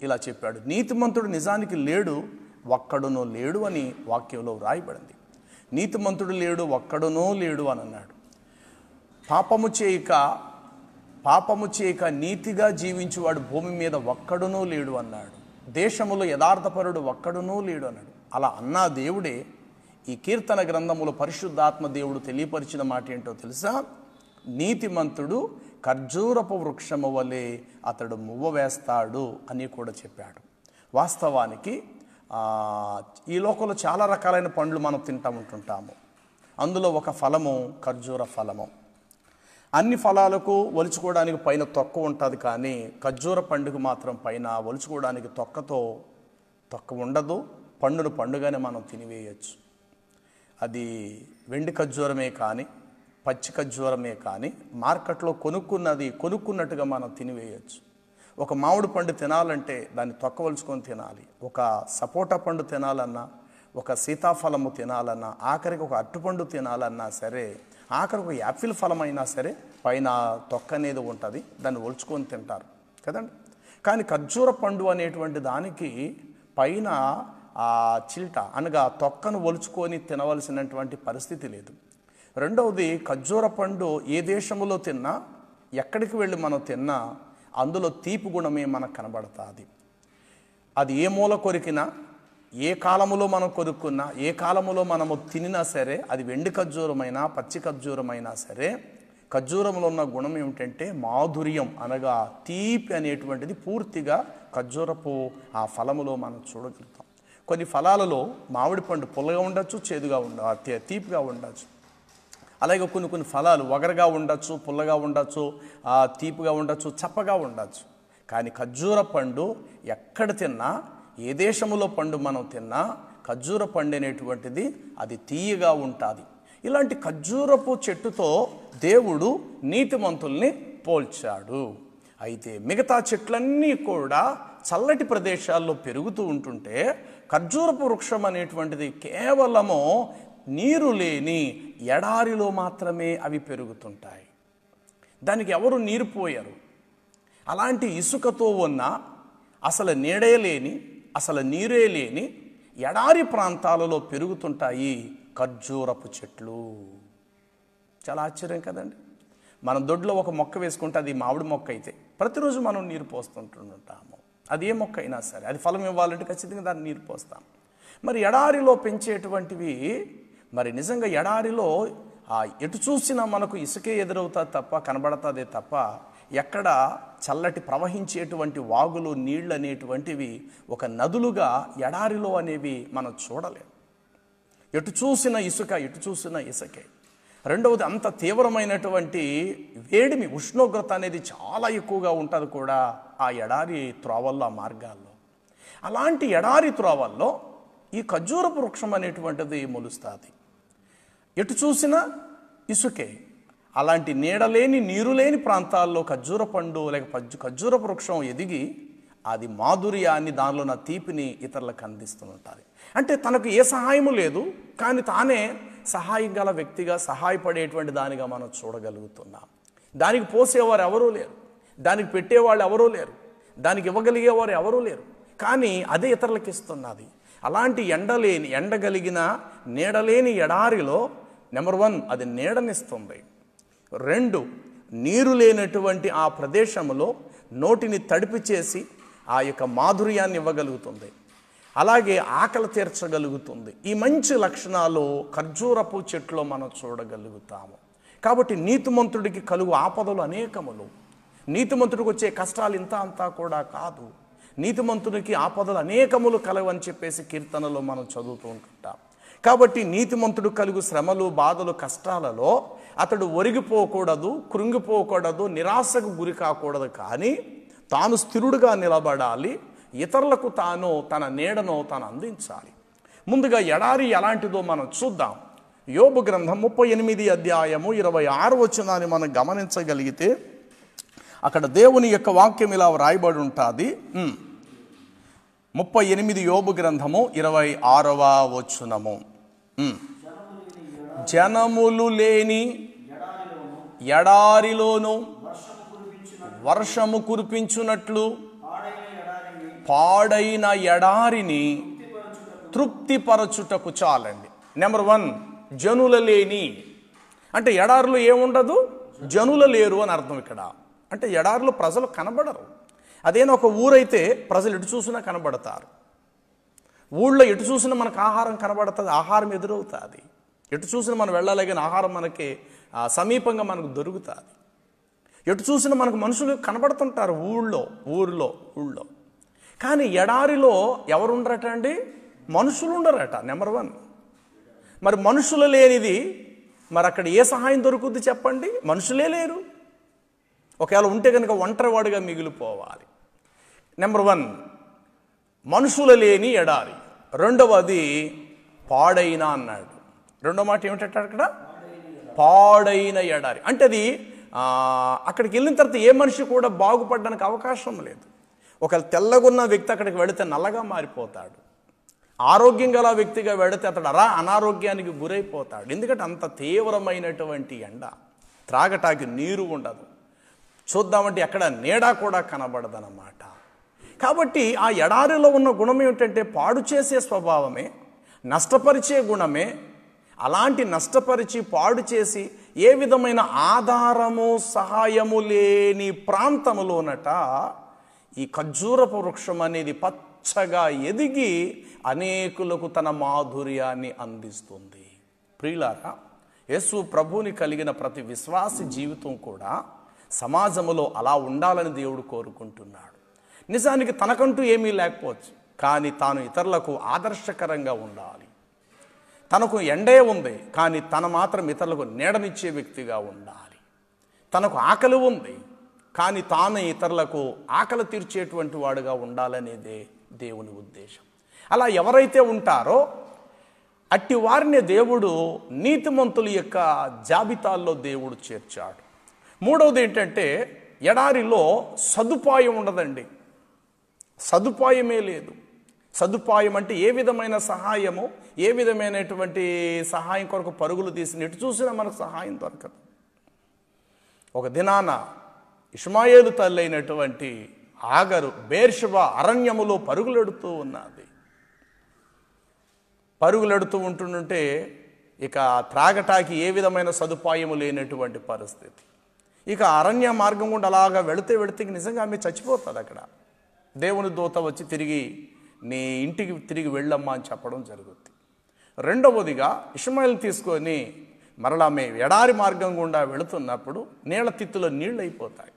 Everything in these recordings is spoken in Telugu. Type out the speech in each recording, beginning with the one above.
ఇలా చెప్పాడు, నీతిమంతుడు నిజానికి లేడు, ఒక్కడునో లేడు అని వాక్యంలో వ్రాయబడింది. నీతిమంతుడు లేడు, ఒక్కడునో లేడు అని అన్నాడు. పాపము చేయక నీతిగా జీవించువాడు భూమి మీద ఒక్కడునో లేడు అన్నాడు. దేశములో యథార్థపరుడు ఒక్కడునో లేడు అన్నాడు. అలా అన్నా దేవుడే ఈ కీర్తన గ్రంథములో పరిశుద్ధాత్మ దేవుడు తెలియపరిచిన మాట ఏంటో తెలుసా? నీతిమంతుడు ఖర్జూరపు వృక్షము వలె అతడు మువ్వ వేస్తాడు అని కూడా చెప్పాడు. వాస్తవానికి ఈ లోకంలో చాలా రకాలైన పండ్లు మనం తింటూ ఉంటుంటాము. అందులో ఒక ఫలము ఖర్జూర ఫలము. అన్ని ఫలాలకు ఒలుచుకోవడానికి పైన తొక్క ఉంటుంది, కానీ ఖర్జూర పండుగ మాత్రం పైన ఒలుచుకోవడానికి తొక్క ఉండదు. పండును పండుగానే మనం తినివేయచ్చు. అది వెండి ఖర్జూరమే కానీ పచ్చి ఖర్జూరమే కానీ మార్కెట్లో కొనుక్కున్నట్టుగా మనం తినివేయచ్చు. ఒక మామిడి పండు తినాలంటే దాన్ని తొక్కవలుచుకొని తినాలి. ఒక సపోటా పండు తినాలన్నా, ఒక సీతాఫలము తినాలన్నా, ఆఖరికి ఒక అరటిపండు తినాలన్నా సరే, ఆఖరికి ఒక యాపిల్ ఫలం అయినా సరే పైన తొక్క అనేది ఉంటుంది, దాన్ని ఒలుచుకొని తింటారు కదండి. కానీ ఖర్జూర పండు అనేటువంటి దానికి పైన చిల్ట అనగా తొక్కను ఒలుచుకొని తినవలసినటువంటి పరిస్థితి లేదు. రెండవది, ఖర్జూర పండు ఏ దేశంలో తిన్నా, ఎక్కడికి వెళ్ళి మనం తిన్నా అందులో తీపి గుణమే మనకు కనబడుతుంది. అది ఏ మూల కొరికినా, ఏ కాలములో మనం కొరుక్కున్నా, ఏ కాలములో మనము తినినా సరే, అది వెండి ఖర్జూరమైనా పచ్చి ఖర్జూరమైనా సరే, ఖర్జూరంలో ఉన్న గుణం ఏమిటంటే మాధుర్యం అనగా తీపి అనేటువంటిది పూర్తిగా ఖర్జూరపు ఆ ఫలములో మనం చూడగలుగుతాం. కొన్ని ఫలాలలో మామిడి పండు పుల్లగా ఉండొచ్చు, చేదుగా తీపిగా ఉండొచ్చు. అలాగే కొన్ని ఫలాలు వగరగా ఉండొచ్చు, పుల్లగా ఉండొచ్చు, తీపిగా ఉండొచ్చు, చప్పగా ఉండొచ్చు. కానీ ఖర్జూర పండు ఎక్కడ తిన్నా, ఏ దేశంలో పండు మనం తిన్నా, ఖర్జూర పండు అనేటువంటిది అది తీయగా ఉంటుంది. ఇలాంటి ఖర్జూరపు చెట్టుతో దేవుడు నీతిమంతుల్ని పోల్చాడు. అయితే మిగతా చెట్లన్నీ కూడా చల్లటి ప్రదేశాల్లో పెరుగుతూ ఉంటుంటే, ఖర్జూరపు వృక్షం అనేటువంటిది కేవలము నీరు లేని ఎడారిలో మాత్రమే అవి పెరుగుతుంటాయి. దానికి ఎవరు నీరు పోయారు. అలాంటి ఇసుకతో ఉన్న, అసలు నీడే లేని, అసలు నీరే లేని ఎడారి ప్రాంతాలలో పెరుగుతుంటాయి ఖర్జూరపు చెట్లు. చాలా ఆశ్చర్యం కదండి. మన దొడ్లో ఒక మొక్క వేసుకుంటే అది మామిడి మొక్క అయితే ప్రతిరోజు మనం నీరు పోస్తుంటుంటాము. అది ఏ మొక్క అయినా సరే, అది ఫలం ఇవ్వాలంటే ఖచ్చితంగా దాన్ని నీరు పోస్తాం. మరి ఎడారిలో పెంచేటువంటివి, మరి నిజంగా ఎడారిలో ఎటు చూసినా మనకు ఇసుకే ఎదురవుతుంది తప్ప, కనబడుతుందే తప్ప, ఎక్కడ చల్లటి ప్రవహించేటువంటి వాగులు, నీళ్ళు అనేటువంటివి ఒక నదులుగా ఎడారిలో అనేవి మనం చూడలేం. ఎటు చూసిన ఇసుకే. రెండవది, అంత తీవ్రమైనటువంటి వేడిమి, ఉష్ణోగ్రత అనేది చాలా ఎక్కువగా ఉంటుంది కూడా ఆ ఎడారి త్రోవల్లో, ఆ మార్గాల్లో. అలాంటి ఎడారి త్రోవల్లో ఈ ఖర్జూరపు వృక్షం అనేటువంటిది మొలుస్తుంది. ఎటు చూసినా ఇసుకే. అలాంటి నీడలేని, నీరు లేని ప్రాంతాల్లో ఖర్జూర పండు లేక ఖర్జూరపు వృక్షం ఎదిగి అది మాధుర్యాన్ని, దానిలో ఉన్న తీపిని ఇతరులకు అందిస్తూ ఉంటుంది. అంటే తనకు ఏ సహాయము లేదు, కానీ తానే సహాయం గల వ్యక్తిగా, సహాయపడేటువంటి దానిగా మనం చూడగలుగుతున్నాం. దానికి పోసేవారు ఎవరూ లేరు, దానికి పెట్టేవాళ్ళు ఎవరూ లేరు, దానికి ఇవ్వగలిగేవారు ఎవరూ లేరు, కానీ అదే ఇతరులకు ఇస్తున్నది. అలాంటి ఎండగలిగిన నీడలేని ఎడారిలో నెంబర్ 1 అది నీడనిస్తుంది. 2 నీరు లేనటువంటి ఆ ప్రదేశంలో నోటిని తడిపి చేసి ఆ యొక్క మాధుర్యాన్ని ఇవ్వగలుగుతుంది. అలాగే ఆకలి తీర్చగలుగుతుంది. ఈ మంచి లక్షణాలు ఖర్జూరపు చెట్లో మనం చూడగలుగుతాము. కాబట్టి నీతిమంతుడికి కలుగు ఆపదలు అనేకములు. నీతిమంతుడికి వచ్చే కష్టాలు ఇంత అంతా కూడా కాదు. నీతిమంతుడికి ఆపదలు అనేకములు కలవని చెప్పేసి కీర్తనలో మనం చదువుతూ ఉంటుంటాం. కాబట్టి నీతిమంతుడు కలుగు శ్రమలు, బాధలు, కష్టాలలో అతడు ఒరిగిపోకూడదు, కృంగిపోకూడదు, నిరాశకు గురి కాకూడదు. కానీ తాను స్థిరుడుగా నిలబడాలి. ఇతరులకు తాను తన నీడను తాను అందించాలి. ముందుగా ఎడారి ఎలాంటిదో మనం చూద్దాం. యోబు గ్రంథం 38 అధ్యాయము 26 వచనాన్ని మనం గమనించగలిగితే అక్కడ దేవుని యొక్క వాక్యం ఇలా వ్రాయబడి ఉంటుంది. 38 యోబు గ్రంథము 26వ వచనము. జనములు లేని ఎడారిలోను వర్షము కురిపించున్నట్లు పాడైన ఎడారిని తృప్తిపరచుటకు చాలండి. నెంబర్ 1, జనుల లేని. అంటే ఎడారిలో ఏముండదు, జనుల లేరు అని అర్థం ఇక్కడ. అంటే ఎడారిలో ప్రజలు కనబడరు. అదేనా ఒక ఊరైతే ప్రజలు ఎటు చూసినా కనబడతారు. ఊళ్ళో ఎటు చూసినా మనకు ఆహారం కనబడుతుంది, ఆహారం ఎదురవుతుంది. ఎటు చూసినా మనం వెళ్ళాలి కానీ ఆహారం మనకి సమీపంగా మనకు దొరుకుతుంది. ఎటు చూసినా మనకు మనుషులు కనబడుతుంటారు ఊళ్ళో. కానీ ఎడారిలో ఎవరుండరట అండి? మనుషులు ఉండరట. నెంబర్ 1. మరి మనుషులు లేనిది మరి అక్కడ ఏ సహాయం దొరుకుద్ది చెప్పండి? మనుషులే లేరు. ఒకవేళ ఉంటే కనుక ఒంటరివాడిగా మిగిలిపోవాలి. నెంబర్ 1, మనుషులు లేని ఎడారి. రెండవది పాడైన అన్నాడు. రెండో మాట ఏమిటంటే అక్కడ పాడైన ఎడారి. అంటే అది అక్కడికి వెళ్ళిన తర్వాత ఏ మనిషి కూడా బాగుపడడానికి అవకాశం లేదు. ఒకవేళ తెల్లగున్న వ్యక్తి అక్కడికి వెళితే నల్లగా మారిపోతాడు. ఆరోగ్యం గల వ్యక్తిగా వెళితే అతడు అనారోగ్యానికి గురైపోతాడు. ఎందుకంటే అంత తీవ్రమైనటువంటి ఎండ. త్రాగటానికి నీరు ఉండదు, చూద్దామంటే ఎక్కడ నీడ కూడా కనబడదన్నమాట. కాబట్టి ఆ ఎడారిలో ఉన్న గుణం ఏమిటంటే పాడు చేసే స్వభావమే, నష్టపరిచే గుణమే. అలాంటి నష్టపరిచి పాడు చేసి ఏ విధమైన ఆధారము సహాయము లేని ప్రాంతములోనట ఈ ఖర్జూరపు వృక్షం అనేది పచ్చగా ఎదిగి అనేకులకు తన మాధుర్యాన్ని అందిస్తుంది. ప్రియులారా, యేసు ప్రభువుని కలిగిన ప్రతి విశ్వాసి జీవితం కూడా సమాజంలో అలా ఉండాలని దేవుడు కోరుకుంటున్నాడు. నిజానికి తనకంటూ ఏమీ లేకపోవచ్చు, కానీ తాను ఇతరులకు ఆదర్శకరంగా ఉండాలి. తనకు ఎండే ఉంది, కానీ తన మాత్రం ఇతరులకు నీడనిచ్చే వ్యక్తిగా ఉండాలి. తనకు ఆకలి ఉంది, కానీ తాను ఇతరులకు ఆకలి తీర్చేటువంటి వాడుగా ఉండాలనేదే దేవుని ఉద్దేశం. అలా ఎవరైతే ఉంటారో అట్టి వారిని దేవుడు నీతిమంతుల యొక్క జాబితాల్లో దేవుడు చేర్చాడు. మూడవది ఏంటంటే ఎడారిలో సదుపాయం ఉండదండి. సదుపాయమే లేదు. సదుపాయం అంటే ఏ విధమైన సహాయము, ఏ విధమైనటువంటి సహాయం కొరకు పరుగులు తీసి ఎటు చూసినా మనకు సహాయం దొరకదు. ఒక దినాన ఇష్మాయేలు తల్లి అయినటువంటి ఆగరు బేర్షెబా అరణ్యములో పరుగులెడుతూ ఉన్నది. పరుగులెడుతూ ఉంటుంటే ఇక త్రాగటానికి ఏ విధమైన సదుపాయము లేనటువంటి పరిస్థితి. ఇక అరణ్య మార్గం గుండా అలాగా వెళితే నిజంగా ఆమె చచ్చిపోతుంది. అక్కడ దేవుని దూత వచ్చి తిరిగి నీ ఇంటికి తిరిగి వెళ్ళమ్మా అని చెప్పడం జరుగుతుంది. రెండవదిగా ఇష్మాయేలు తీసుకొని మరలా ఆమె ఎడారి మార్గం గుండా వెళుతున్నప్పుడు నీళ్ల తిత్తులో నీళ్ళు అయిపోతాయి.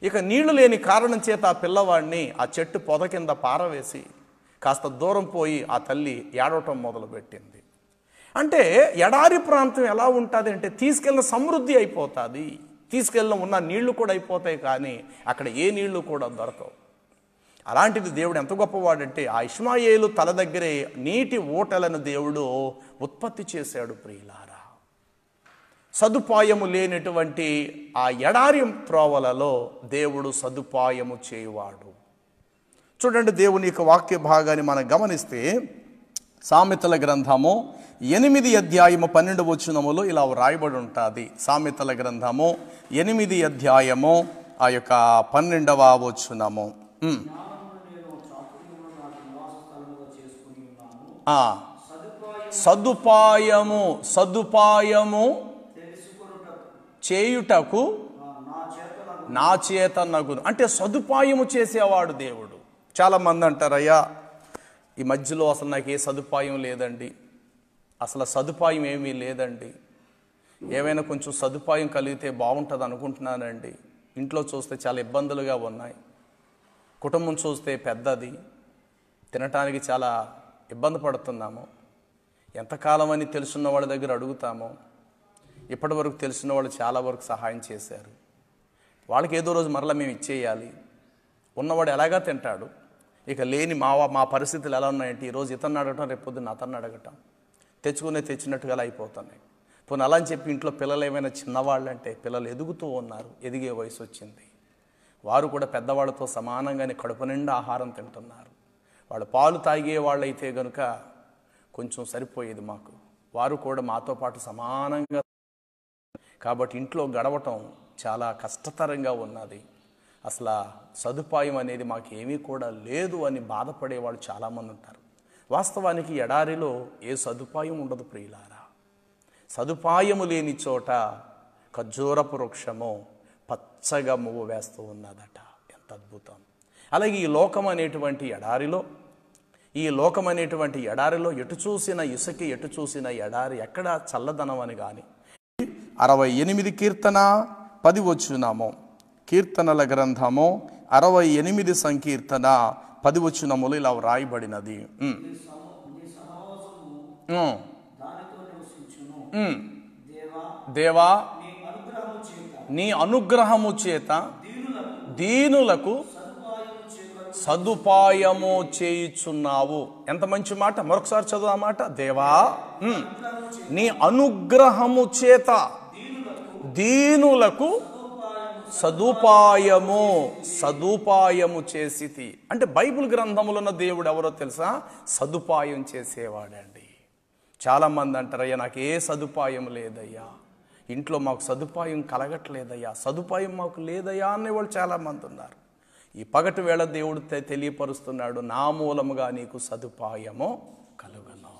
ఇక నీళ్లు లేని కారణం చేత ఆ పిల్లవాడిని ఆ చెట్టు పొద కింద పారవేసి కాస్త దూరం పోయి ఆ తల్లి ఏడవటం మొదలుపెట్టింది. అంటే ఎడారి ప్రాంతం ఎలా ఉంటుంది అంటే తీసుకెళ్ళిన సమృద్ధి అయిపోతుంది, తీసుకెళ్ళిన ఉన్న నీళ్లు కూడా అయిపోతాయి, కానీ అక్కడ ఏ నీళ్లు కూడా దొరకవు. అలాంటిది దేవుడు ఎంత గొప్పవాడంటే ఆ ఇష్మాయేలు తల దగ్గరే నీటి ఊటలను దేవుడు ఉత్పత్తి చేశాడు. ప్రియులారా, సదుపాయము లేనటువంటి ఆ ఎడారి త్రోవలలో దేవుడు సదుపాయము చేయువాడు. చూడండి, దేవుని యొక్క వాక్య భాగాన్ని మనం గమనిస్తే సామెతల గ్రంథము 8 అధ్యాయము 12 వచనములో ఇలా రాయబడి ఉంటుంది. సామెతల గ్రంథము 8 అధ్యాయము ఆ యొక్క 12వ వచనము. సదుపాయము చేయుటకు నా చేత నగును. అంటే సదుపాయము చేసేవాడు దేవుడు. చాలామంది అంటారు, అయ్యా ఈ మధ్యలో అసలు నాకు ఏ సదుపాయం లేదండి, అసలు సదుపాయం ఏమీ లేదండి, ఏమైనా కొంచెం సదుపాయం కలిగితే బాగుంటుంది అనుకుంటున్నానండి, ఇంట్లో చూస్తే చాలా ఇబ్బందులుగా ఉన్నాయి, కుటుంబం చూస్తే పెద్దది, తినటానికి చాలా ఇబ్బంది పడుతున్నాము, ఎంతకాలం అని తెలుసున్న వాళ్ళ దగ్గర అడుగుతాము, ఇప్పటి వరకు తెలిసిన వాళ్ళు చాలా వరకు సహాయం చేశారు, వాళ్ళకి ఏదో రోజు మరలా మేము ఇచ్చేయాలి, ఉన్నవాడు ఎలాగా తింటాడు, ఇక లేని మా పరిస్థితులు ఎలా ఉన్నాయంటే ఈరోజు ఇతన్ని అడగటం, రేపు పొద్దున్న అతన్ని అడగటం, తెచ్చినట్టుగా అయిపోతున్నాయి. పోనీ అలా అని చెప్పి ఇంట్లో పిల్లలు ఏమైనా చిన్నవాళ్ళు అంటే పిల్లలు ఎదుగుతూ ఉన్నారు, ఎదిగే వయసు వచ్చింది, వారు కూడా పెద్దవాళ్ళతో సమానంగానే కడుపు నిండా ఆహారం తింటున్నారు. వాళ్ళు పాలు తాగే వాళ్ళైతే కనుక కొంచెం సరిపోయేది మాకు, వారు కూడా మాతో పాటు సమానంగా, కాబట్టి ఇంట్లో గడవటం చాలా కష్టతరంగా ఉన్నది. అసలు సదుపాయం అనేది మాకేమీ కూడా లేదు అని బాధపడేవాళ్ళు చాలామంది ఉంటారు. వాస్తవానికి ఎడారిలో ఏ సదుపాయం ఉండదు ప్రియులారా. సదుపాయము లేని చోట ఖర్జూరపు వృక్షము పచ్చగా మువ్వ వేస్తూ ఉన్నదట. ఎంత అద్భుతం! అలాగే ఈ లోకం అనేటువంటి ఎడారిలో ఎటు చూసిన ఇసుక, ఎటు చూసిన ఎడారి, ఎక్కడ చల్లదనం అని కానీ. 68 కీర్తన 10 వచనము, కీర్తనల గ్రంథము 68 సంకీర్తన 10 వచనములు ఇలా వ్రాయబడినది. దేవా, నీ అనుగ్రహము చేత దీనులకు సదుపాయము చేయుచున్నావు. ఎంత మంచి మాట! మరొకసారి చదువు ఆ మాట. దేవా, నీ అనుగ్రహము చేత దీనులకు సదుపాయము చేసితి. అంటే బైబిల్ గ్రంథములో ఉన్న దేవుడు ఎవరో తెలుసా? సదుపాయం చేసేవాడండి. చాలామంది అంటారు, అయ్యా నాకు ఏ సదుపాయం లేదయ్యా, ఇంట్లో మాకు సదుపాయం కలగట్లేదయ్యా, సదుపాయం మాకు లేదయ్యా అనేవాళ్ళు చాలామంది ఉన్నారు. ఈ పగటి వేళ దేవుడు తెలియపరుస్తున్నాడు, నా మూలముగా నీకు సదుపాయము కలుగును.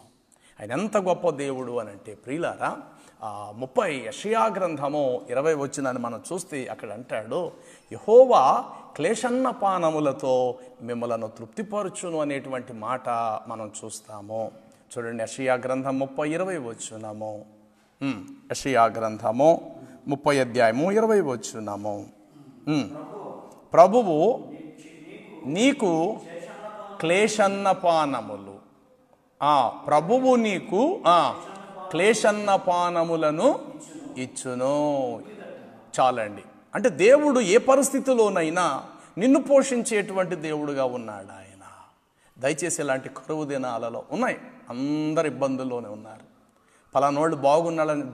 ఆయన ఎంత గొప్ప దేవుడు అని అంటే ప్రియులారా, 30 యెషయా గ్రంథము 20 వచనాన్ని మనం చూస్తే అక్కడ అంటాడు, యెహోవా క్లేశన్న పానములతో మిమ్మలను తృప్తిపరచును అనేటువంటి మాట మనం చూస్తాము. చూడండి, యెషయా గ్రంథం 30:20 వచనము. యెషయా గ్రంథము 30 అధ్యాయము 20 వచనము. ప్రభువు నీకు క్లేశన్నపానములు, ప్రభువు నీకు క్లేశన్నపానములను ఇచ్చును. చాలండి. అంటే దేవుడు ఏ పరిస్థితిలోనైనా నిన్ను పోషించేటువంటి దేవుడుగా ఉన్నాడు ఆయన. దయచేసి ఇలాంటి కరువు దినాలలో ఉన్నాయి, అందరు ఇబ్బందుల్లోనే ఉన్నారు. పలానోళ్ళు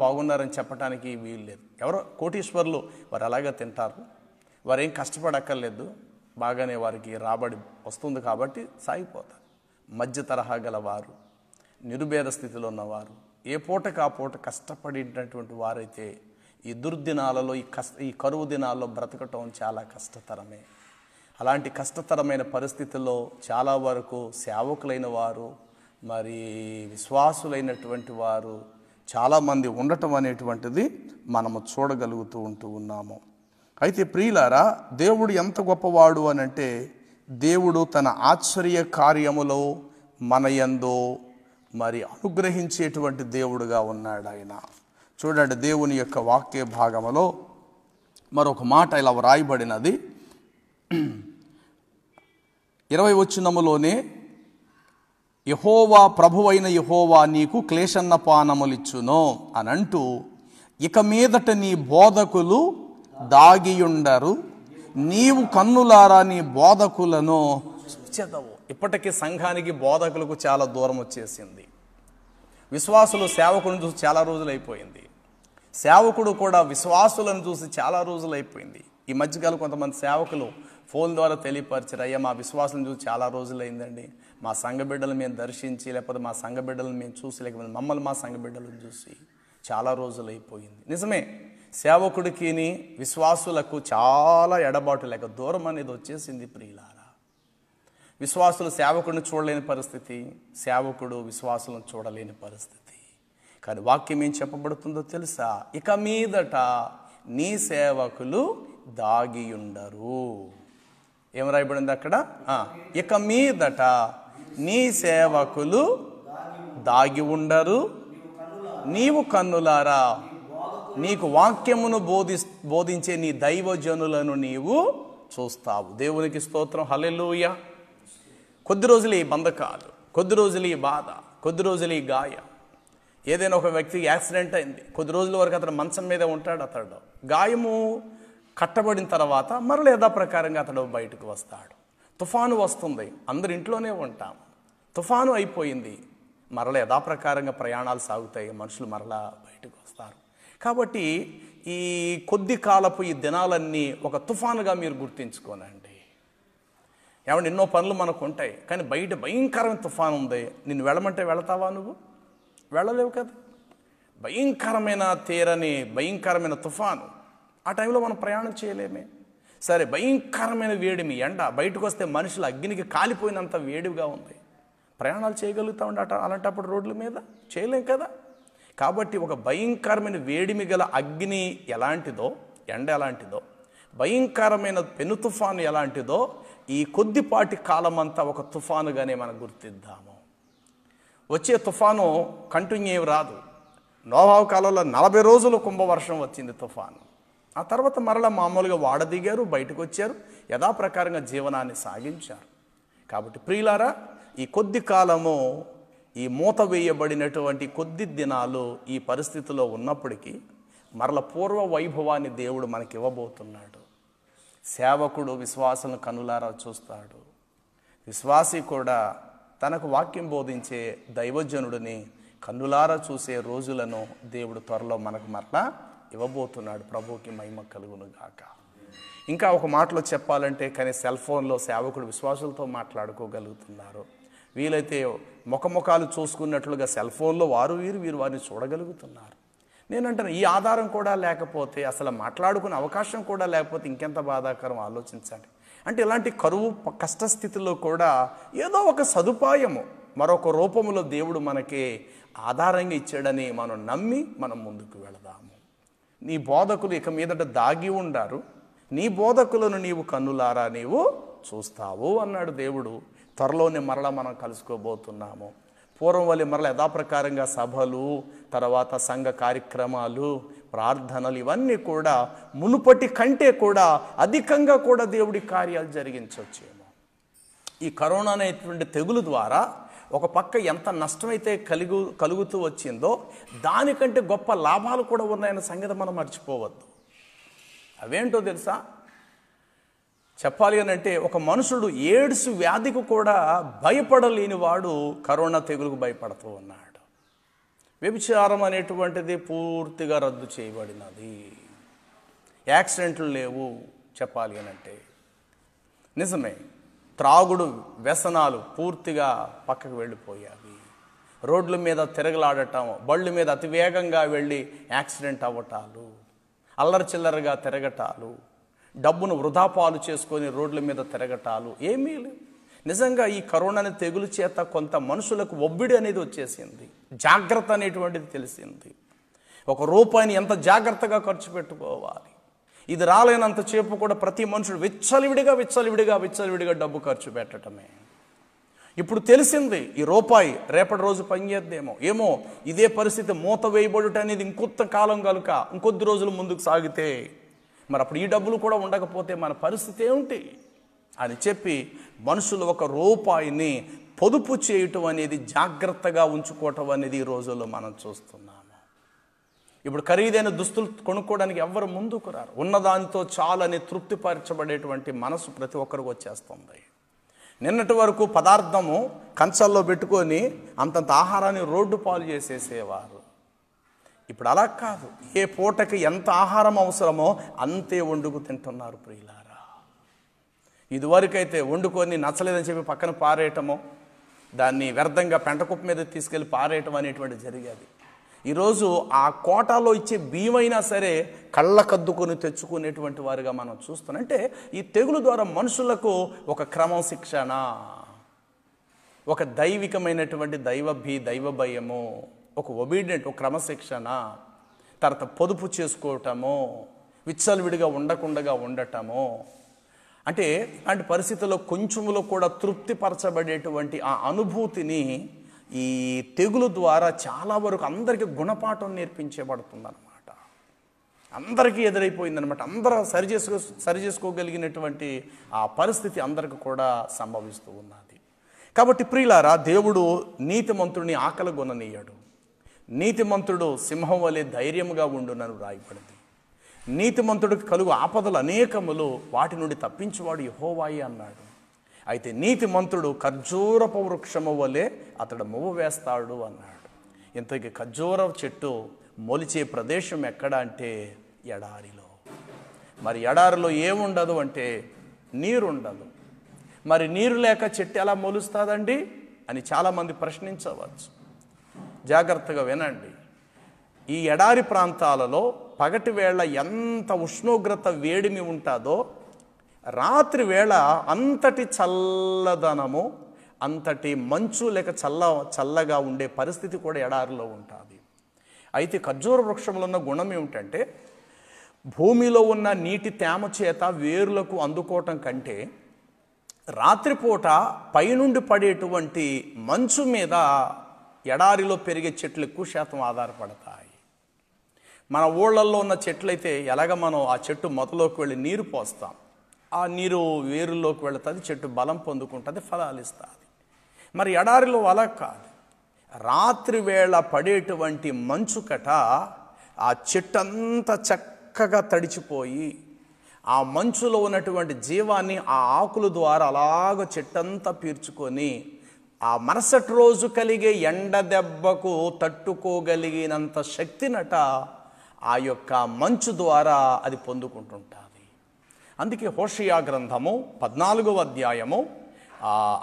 బాగున్నారని చెప్పడానికి వీలు లేదు. ఎవరో కోటీశ్వర్లు వారు అలాగే తింటారు, వారేం కష్టపడక్కర్లేదు, బాగానే వారికి రాబడి వస్తుంది కాబట్టి సాగిపోతారు. మధ్య తరహా గలవారు, నిరుపేద స్థితిలో ఉన్నవారు, ఏ పూటకు ఆ పూట కష్టపడినటువంటి వారైతే ఈ దుర్దినాలలో, ఈ కరువు దినాల్లో బ్రతకటం చాలా కష్టతరమే. అలాంటి కష్టతరమైన పరిస్థితుల్లో చాలా వరకు సేవకులైన వారు, మరి విశ్వాసులైనటువంటి వారు చాలామంది ఉండటం అనేటువంటిది మనము చూడగలుగుతూ ఉన్నాము. అయితే ప్రియులారా, దేవుడు ఎంత గొప్పవాడు అని అంటే, దేవుడు తన ఆశ్చర్య కార్యములో మన యందు మరి అనుగ్రహించేటువంటి దేవుడుగా ఉన్నాడు ఆయన. చూడండి, దేవుని యొక్క వాక్య భాగములో మరొక మాట ఇలా వ్రాయబడినది. 20 వచనములోనే, యెహోవా ప్రభువైన యెహోవా నీకు క్లేశన్నపానములిచ్చును అని అంటూ, ఇక మీదట నీ బోధకులు దాగియుండరు, నీవు కన్నులారా నీ బోధకులను చదవు. ఇప్పటికీ సంఘానికి బోధకులకు చాలా దూరం వచ్చేసింది. విశ్వాసులు సేవకులను చూసి చాలా రోజులైపోయింది, సేవకుడు కూడా విశ్వాసులను చూసి చాలా రోజులైపోయింది. ఈ మధ్యకాలం కొంతమంది సేవకులు ఫోన్ ద్వారా తెలియపరిచారు, అయ్యా మా విశ్వాసులను చూసి చాలా రోజులైందండి, మా సంఘ బిడ్డలు మేము దర్శించి, లేకపోతే మా సంఘ బిడ్డలను మేము చూసి, లేకపోతే మమ్మల్ని మా సంఘ బిడ్డలను చూసి చాలా రోజులైపోయింది. నిజమే, సేవకుడికి విశ్వాసులకు చాలా ఎడబాటు లేక దూరం అనేది వచ్చేసింది ప్రియులారా. విశ్వాసులు సేవకుడిని చూడలేని పరిస్థితి, సేవకుడు విశ్వాసులను చూడలేని పరిస్థితి. కానీ వాక్యం ఏం చెప్పబడుతుందో తెలుసా? ఇక మీదట నీ సేవకులు దాగియుండరు. ఏం రాయబడింది అక్కడ? ఇక మీదట నీ సేవకులు దాగి ఉండరు, నీవు కన్నులారా నీకు వాక్యమును బోధించే నీ దైవజనులను నీవు చూస్తావు. దేవునికి స్తోత్రం, హల్లెలూయా. కొద్ది రోజులు ఈ బంధకాలు, కొద్ది రోజులు ఈ బాధ, కొద్ది రోజులు ఈ గాయం. ఏదైనా ఒక వ్యక్తికి యాక్సిడెంట్ అయింది, కొద్ది రోజుల వరకు అతను మంచం మీదే ఉంటాడు. అతడు గాయము కట్టబడిన తర్వాత మరల యథాప్రకారంగా అతడు బయటకు వస్తాడు. తుఫాను వస్తుంది, అందరు ఇంట్లోనే ఉంటాం, తుఫాను అయిపోయింది, మరల యథాప్రకారంగా ప్రయాణాలు సాగుతాయి, మనుషులు మరలా బయటకు వస్తారు. కాబట్టి ఈ కొద్ది కాలపు ఈ దినాలన్నీ ఒక తుఫానుగా మీరు గుర్తించుకోనండి. ఏమంటే ఎన్నో పనులు మనకు ఉంటాయి, కానీ బయట భయంకరమైన తుఫాను ఉంది, నిన్ను వెళ్ళమంటే వెళతావా? నువ్వు వెళ్ళలేవు కదా. భయంకరమైన తీరని భయంకరమైన తుఫాను, ఆ టైంలో మనం ప్రయాణం చేయలేమే. సరే, భయంకరమైన వేడిమి, ఎండ, బయటకు వస్తే మనుషులు అగ్నికి కాలిపోయినంత వేడిగా ఉంది. ప్రయాణాలు చేయగలుగుతామండి అలాంటప్పుడు రోడ్ల మీద? చేయలేం కదా. కాబట్టి ఒక భయంకరమైన వేడిమి గల అగ్ని ఎలాంటిదో, ఎండ ఎలాంటిదో, భయంకరమైన పెను తుఫాను ఎలాంటిదో, ఈ కొద్దిపాటి కాలం అంతా ఒక తుఫానుగానే మనం గుర్తిద్దాము. వచ్చే తుఫాను కంటిన్యూ రాదు. నోవాహు కాలంలో 40 రోజులు కుంభవర్షం వచ్చింది తుఫాను. ఆ తర్వాత మరలా మామూలుగా వాడదిగారు, బయటకు వచ్చారు, యథాప్రకారంగా జీవనాన్ని సాగించారు. కాబట్టి ప్రియులారా, ఈ కొద్ది కాలము, ఈ మూత వేయబడినటువంటి కొద్ది దినాలు ఈ పరిస్థితిలో ఉన్నప్పటికీ మరల పూర్వ వైభవాన్ని దేవుడు మనకి ఇవ్వబోతున్నాడు. సేవకుడు విశ్వాసం కనులారా చూస్తాడు. విశ్వాసి కూడా తనకు వాక్యం బోధించే దైవజనుడిని కన్నులారా చూసే రోజులను దేవుడు త్వరలో మనకు మరలా ఇవ్వబోతున్నాడు. ప్రభువుకి మహిమ కలుగును గాక. ఇంకా ఒక మాటలో చెప్పాలంటే, కానీ సెల్ ఫోన్లో సేవకుడు విశ్వాసులతో మాట్లాడుకోగలుగుతున్నారు. వీలైతే ముఖముఖాలు చూసుకున్నట్లుగా సెల్ ఫోన్లో వారు వీరు వారిని చూడగలుగుతున్నారు. నేనంటాను, ఈ ఆధారం కూడా లేకపోతే, అసలు మాట్లాడుకునే అవకాశం కూడా లేకపోతే ఇంకెంత బాధాకరం ఆలోచించండి. అంటే ఇలాంటి కరువు కష్టస్థితిలో కూడా ఏదో ఒక సదుపాయము మరొక రూపంలో దేవుడు మనకి ఆధారంగా ఇచ్చాడని మనం నమ్మి మనం ముందుకు వెళదాము. నీ బోధకులు ఇక మీదట దాగి ఉండారు, నీ బోధకులను నీవు కన్నులారా నీవు చూస్తావు అన్నాడు దేవుడు. త్వరలోనే మరలా మనం కలుసుకోబోతున్నాము. పూర్వం వల్ల మరలా యథాప్రకారంగా సభలు, తర్వాత సంఘ కార్యక్రమాలు, ప్రార్థనలు ఇవన్నీ కూడా మునుపటి కంటే కూడా అధికంగా కూడా దేవుడి కార్యాలు జరిగించవచ్చేమో. ఈ కరోనా అనేటువంటి తెగులు ద్వారా ఒక పక్క ఎంత నష్టమైతే కలుగుతూ వచ్చిందో దానికంటే గొప్ప లాభాలు కూడా ఉన్నాయన్న సంగతి మనం మర్చిపోవద్దు. అవేంటో తెలుసా? చెప్పాలి అని అంటే, ఒక మనుషుడు ఎయిడ్స్ వ్యాధికి కూడా భయపడలేని వాడు కరోనా తెగులుకు భయపడుతూ ఉన్నాడు. వ్యభిచారం అనేటువంటిది పూర్తిగా రద్దు చేయబడినది. యాక్సిడెంట్లు లేవు. చెప్పాలి అని అంటే నిజమే. త్రాగుడు వ్యసనాలు పూర్తిగా పక్కకు వెళ్ళిపోయావి. రోడ్ల మీద తిరగలాడటం, బళ్ళు మీద అతి వేగంగా వెళ్ళి యాక్సిడెంట్ అవ్వటాలు, అల్లరి చిల్లరగా తిరగటాలు, డబ్బును వృధా పాలు చేసుకొని రోడ్ల మీద తిరగటాలు ఏమీ లేవు. నిజంగా ఈ కరోనా తెగులు చేత కొంత మనుషులకు ఒబ్బిడి అనేది వచ్చేసింది. జాగ్రత్త అనేటువంటిది తెలిసింది. ₹1 ఎంత జాగ్రత్తగా ఖర్చు పెట్టుకోవాలి. ఇది రాలేనంత చేపు కూడా ప్రతి మనుషుడు విచ్చలవిడిగా డబ్బు ఖర్చు పెట్టడమే. ఇప్పుడు తెలిసింది, ఈ రూపాయి రేపటి రోజు పనిచేద్దేమో. ఏమో ఇదే పరిస్థితి మూత వేయబడుట అనేది ఇంకొంత కాలం కనుక ఇంకొద్ది రోజులు ముందుకు సాగితే మరి అప్పుడు ఈ డబ్బులు కూడా ఉండకపోతే మన పరిస్థితి ఏమిటి అని చెప్పి మనుషులు ₹1 పొదుపు చేయటం అనేది, జాగ్రత్తగా ఉంచుకోవటం అనేది ఈ రోజుల్లో మనం చూస్తున్నాము. ఇప్పుడు ఖరీదైన దుస్తులు కొనుక్కోవడానికి ఎవ్వరు ముందుకు రారు. ఉన్నదానితో చాలని తృప్తిపరచబడేటువంటి మనసు ప్రతి ఒక్కరికి వచ్చేస్తుంది. నిన్నటి వరకు పదార్థము కంచాల్లో పెట్టుకొని అంతంత ఆహారాన్ని రోడ్డు పాలు చేసేసేవారు. ఇప్పుడు అలా కాదు. ఏ పూటకి ఎంత ఆహారం అవసరమో అంతే వండుకు తింటున్నారు ప్రియులారా. ఇదివరకైతే వండుకొని నచ్చలేదని చెప్పి పక్కన పారేయటమో, దాన్ని వ్యర్థంగా పెంటకుప్ప మీద తీసుకెళ్ళి పారేయటం అనేటువంటి జరిగేది. ఈరోజు ఆ కోటాలో ఇచ్చే బియ్యమైనా సరే కళ్ళకద్దుకొని తెచ్చుకునేటువంటి వారుగా మనం చూస్తున్నాం. అంటే ఈ తెగులు ద్వారా మనుషులకు ఒక క్రమశిక్షణ, ఒక దైవికమైనటువంటి దైవ భయము, ఒక ఒబీడియంట్, ఒక క్రమశిక్షణ, తర్వాత పొదుపు చేసుకోవటము, విచ్చలవిడిగా ఉండకుండా ఉండటము. అంటే ఇలాంటి పరిస్థితుల్లో కొంచెంలో కూడా తృప్తిపరచబడేటువంటి ఆ అనుభూతిని ఈ తెగులు ద్వారా చాలా వరకు అందరికీ గుణపాఠం నేర్పించబడుతుందన్నమాట. అందరికీ ఎదురైపోయిందనమాట. అందరూ సరిచేసుకోగలిగినటువంటి ఆ పరిస్థితి అందరికీ కూడా సంభవిస్తూ ఉన్నది. కాబట్టి ప్రియులారా, దేవుడు నీతిమంతుడిని ఆకలి గొననీయడు. నీతిమంతుడు సింహం వలె ధైర్యంగా ఉండునని రాయబడింది. నీతిమంతుడికి కలుగు ఆపదలు అనేకములు, వాటి నుండి తప్పించువాడు యెహోవాయే అన్నాడు. అయితే నీతిమంతుడు ఖర్జూరపు వృక్షము వలె అతడు మువ్వ వేస్తాడు అన్నాడు. ఇంతకీ ఖర్జూర చెట్టు మొలిచే ప్రదేశం ఎక్కడ అంటే ఎడారిలో. మరి ఎడారిలో ఏముండదు అంటే నీరుండదు. మరి నీరు లేక చెట్టు ఎలా మొలుస్తుందండి అని చాలామంది ప్రశ్నించవచ్చు. జాగ్రత్తగా వినండి. ఈ ఎడారి ప్రాంతాలలో పగటి వేళ ఎంత ఉష్ణోగ్రత వేడిమి ఉంటుందో రాత్రి వేళ అంతటి చల్లదనము, అంతటి మంచు లేక చల్లగా ఉండే పరిస్థితి కూడా ఎడారిలో ఉంటుంది. అయితే ఖర్జూర వృక్షంలో ఉన్న గుణం ఏమిటంటే, భూమిలో ఉన్న నీటి తేమ చేత వేరులకు అందుకోవటం కంటే రాత్రిపూట పైనుండి పడేటువంటి మంచు మీద ఎడారిలో పెరిగే చెట్లు ఎక్కువ శాతం ఆధారపడతాయి. మన ఊళ్ళల్లో ఉన్న చెట్లయితే ఎలాగ మనం ఆ చెట్టు మొదలోకి వెళ్ళి నీరు పోస్తాం, ఆ నీరు వేరుల్లోకి వెళుతుంది, చెట్టు బలం పొందుకుంటుంది, ఫలాలు ఇస్తుంది. మరి ఎడారిలో అలా కాదు. రాత్రి వేళ పడేటువంటి మంచు కట ఆ చెట్టంతా చక్కగా తడిచిపోయి ఆ మంచులో ఉన్నటువంటి జీవాన్ని ఆ ఆకుల ద్వారా అలాగ చెట్టంతా పీల్చుకొని ఆ మరుసటి రోజు కలిగే ఎండ దెబ్బకు తట్టుకోగలిగినంత శక్తినట ఆ యొక్క మంచు ద్వారా అది పొందుకుంటుంటుంది. అందుకే హోషేయ గ్రంథము 14వ అధ్యాయము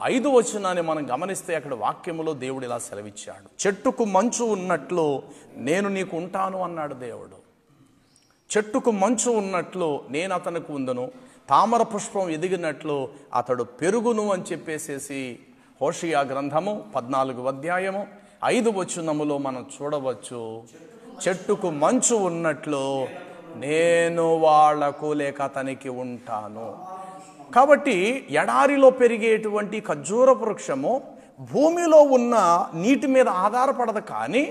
5వ వచనాన్ని మనం గమనిస్తే అక్కడ వాక్యములో దేవుడు ఇలా సెలవిచ్చాడు. చెట్టుకు మంచు ఉన్నట్లు నేను నీకు ఉంటాను అన్నాడు దేవుడు. చెట్టుకు మంచు ఉన్నట్లు నేను అతనికి ఉందును, తామర పుష్పం ఎదిగినట్లు అతడు పెరుగును అని చెప్పేసేసి హోషేయ గ్రంథము 14వ అధ్యాయము 5వ వచనములో మనం చూడవచ్చు. చెట్టుకు మంచు ఉన్నట్లు నేను వాళ్లకు లేక అతనికి ఉంటాను. కాబట్టి ఎడారిలో పెరిగేటువంటి ఖర్జూర వృక్షము భూమిలో ఉన్న నీటి మీద ఆధారపడదు, కానీ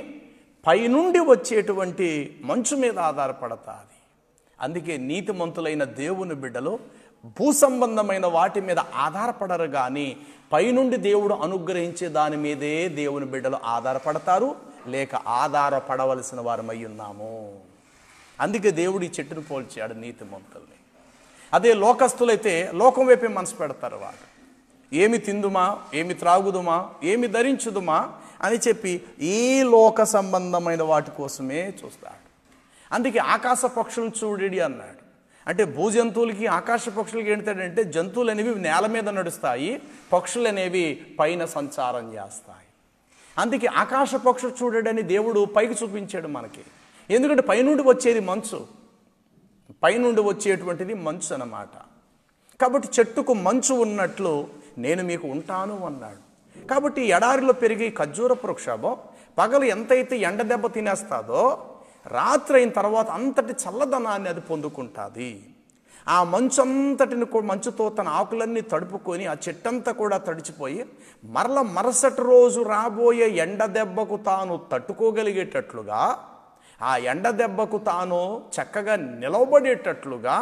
పైనుండి వచ్చేటువంటి మంచు మీద ఆధారపడతాది. అందుకే నీతిమంతులైన దేవుని బిడ్డలు భూ సంబంధమైన వాటి మీద ఆధారపడరు, కానీ పైనుండి దేవుడు అనుగ్రహించే దాని మీదే దేవుని బిడ్డలు ఆధారపడతారు, లేక ఆధారపడవలసిన వారమై ఉన్నాము. అందుకే దేవుడు ఈ చెట్టును పోల్చాడు నీతిమంతుల్ని. అదే లోకస్తులైతే లోకం వైపే మనసు పెడతారు. వాడు ఏమి తిందుమా, ఏమి త్రాగుదుమా, ఏమి ధరించుదుమా అని చెప్పి ఈ లోక సంబంధమైన వాటి కోసమే చూస్తాడు. అందుకే ఆకాశ పక్షులను చూడడి అన్నాడు. అంటే భూజంతువులకి ఆకాశ పక్షులకి ఏంటంటే, జంతువులు అనేవి నేల మీద నడుస్తాయి, పక్షులు అనేవి పైన సంచారం చేస్తాయి. అందుకే ఆకాశ పక్షులు చూడడని దేవుడు పైకి చూపించాడు మనకి. ఎందుకంటే పైనుండి వచ్చేది మంచు, పైనుండి వచ్చేటువంటిది మంచు అన్నమాట. కాబట్టి చెట్టుకు మంచు ఉన్నట్లు నేను మీకు ఉంటాను అన్నాడు. కాబట్టి ఎడారిలో పెరిగే ఖర్జూర వృక్షము పగలు ఎంతైతే ఎండ దెబ్బ తినేస్తాదో, రాత్రి అయిన తర్వాత అంతటి చల్లదనాన్ని అది పొందుకుంటుంది. ఆ మంచు అంతటిని మంచుతో తన ఆకులన్నీ తడుపుకొని ఆ చెట్టంతా కూడా తడిచిపోయి మరుసటి రోజు రాబోయే ఎండ దెబ్బకు తాను తట్టుకోగలిగేటట్లుగా, ఆ ఎండ దెబ్బకు తాను చక్కగా నిలవబడేటట్లుగా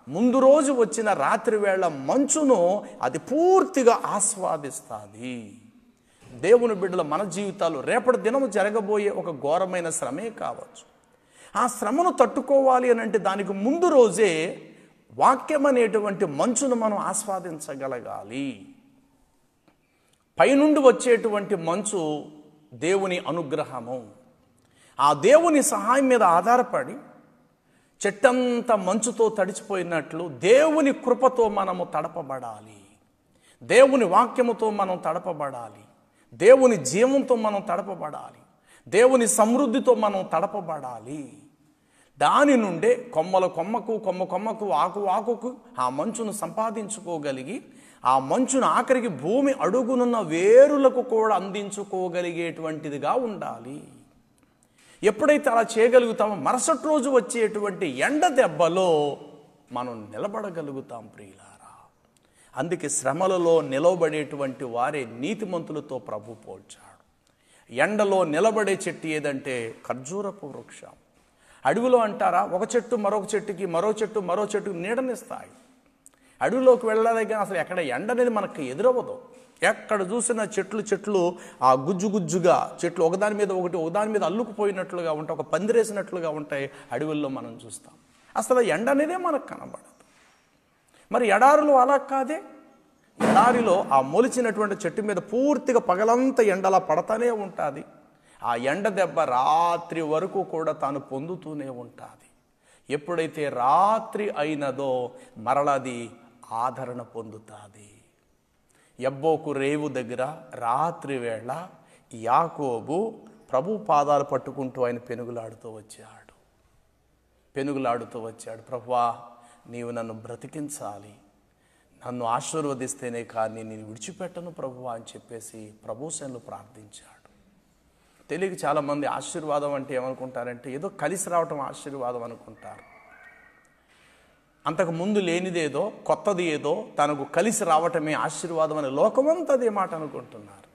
ముందు రోజు వచ్చిన రాత్రి వేళ మంచును అది పూర్తిగా ఆస్వాదిస్తుంది. దేవుని బిడ్డల మన జీవితాలు రేపటి దినము జరగబోయే ఒక ఘోరమైన శ్రమే కావచ్చు. ఆ శ్రమను తట్టుకోవాలి అని అంటే దానికి ముందు రోజే వాక్యం అనేటువంటి మంచును మనం ఆస్వాదించగలగాలి. పైనుండి వచ్చేటువంటి మంచు దేవుని అనుగ్రహము. ఆ దేవుని సహాయం మీద ఆధారపడి చెట్టంతా మంచుతో తడిచిపోయినట్లు దేవుని కృపతో మనము తడపబడాలి, దేవుని వాక్యముతో మనం తడపబడాలి, దేవుని జీవంతో మనం తడపబడాలి, దేవుని సమృద్ధితో మనం తడపబడాలి. దాని నుండే కొమ్మల కొమ్మకు, కొమ్మ కొమ్మకు, ఆకు ఆకుకు ఆ మంచును సంపాదించుకోగలిగి ఆ మంచును ఆఖరికి భూమి అడుగునున్న వేరులకు కూడా అందించుకోగలిగేటువంటిదిగా ఉండాలి. ఎప్పుడైతే అలా చేయగలుగుతామో మరుసటి రోజు వచ్చేటువంటి ఎండ దెబ్బలో మనం నిలబడగలుగుతాం ప్రియులారా. అందుకే శ్రమలలో నిలవబడేటువంటి వారే నీతిమంతులతో ప్రభు పోల్చాడు. ఎండలో నిలబడే చెట్టు ఏదంటే ఖర్జూరపు వృక్షం. అడవిలో అంటారా, ఒక చెట్టు మరొక చెట్టుకి, మరో చెట్టు మరో చెట్టుకి నీడనిస్తాయి. అడవిలోకి వెళ్ళాలి కానీ అసలు ఎక్కడ ఎండ అనేది మనకు ఎదురవ్వదు. ఎక్కడ చూసినా చెట్లు ఆ గుజ్జుగా చెట్లు ఒకదాని మీద అల్లుకుపోయినట్లుగా ఉంటాయి, ఒక పందిరేసినట్లుగా ఉంటాయి అడవుల్లో మనం చూస్తాం. అసలు ఎండ అనేదే మనకు కనబడదు. మరి ఎడారిలో అలా కాదే. ఎడారిలో ఆ మొలిచినటువంటి చెట్టు మీద పూర్తిగా పగలంతా ఎండలా పడతానే ఉంటుంది. ఆ ఎండ దెబ్బ రాత్రి వరకు కూడా తాను పొందుతూనే ఉంటుంది. ఎప్పుడైతే రాత్రి అయినదో మరలది ఆదరణ పొందుతుంది. యబ్బోకు రేవు దగ్గర రాత్రి వేళ యాకోబు ప్రభు పాదాలు పట్టుకుంటూ ఆయన పెనుగులాడుతూ వచ్చాడు. ప్రభువా, నీవు నన్ను బ్రతికించాలి, నన్ను ఆశీర్వదిస్తేనే కానీ నేను విడిచిపెట్టను ప్రభువా అని చెప్పేసి ప్రభువును ప్రార్థించాడు. తెలియక చాలామంది ఆశీర్వాదం అంటే ఏమనుకుంటారంటే ఏదో కలిసి రావటం ఆశీర్వాదం అనుకుంటారు. అంతకు ముందు లేనిదేదో కొత్తది ఏదో తనకు కలిసి రావటమే ఆశీర్వాదం అని లోకమంతా అదే మాట అనుకుంటున్నారు.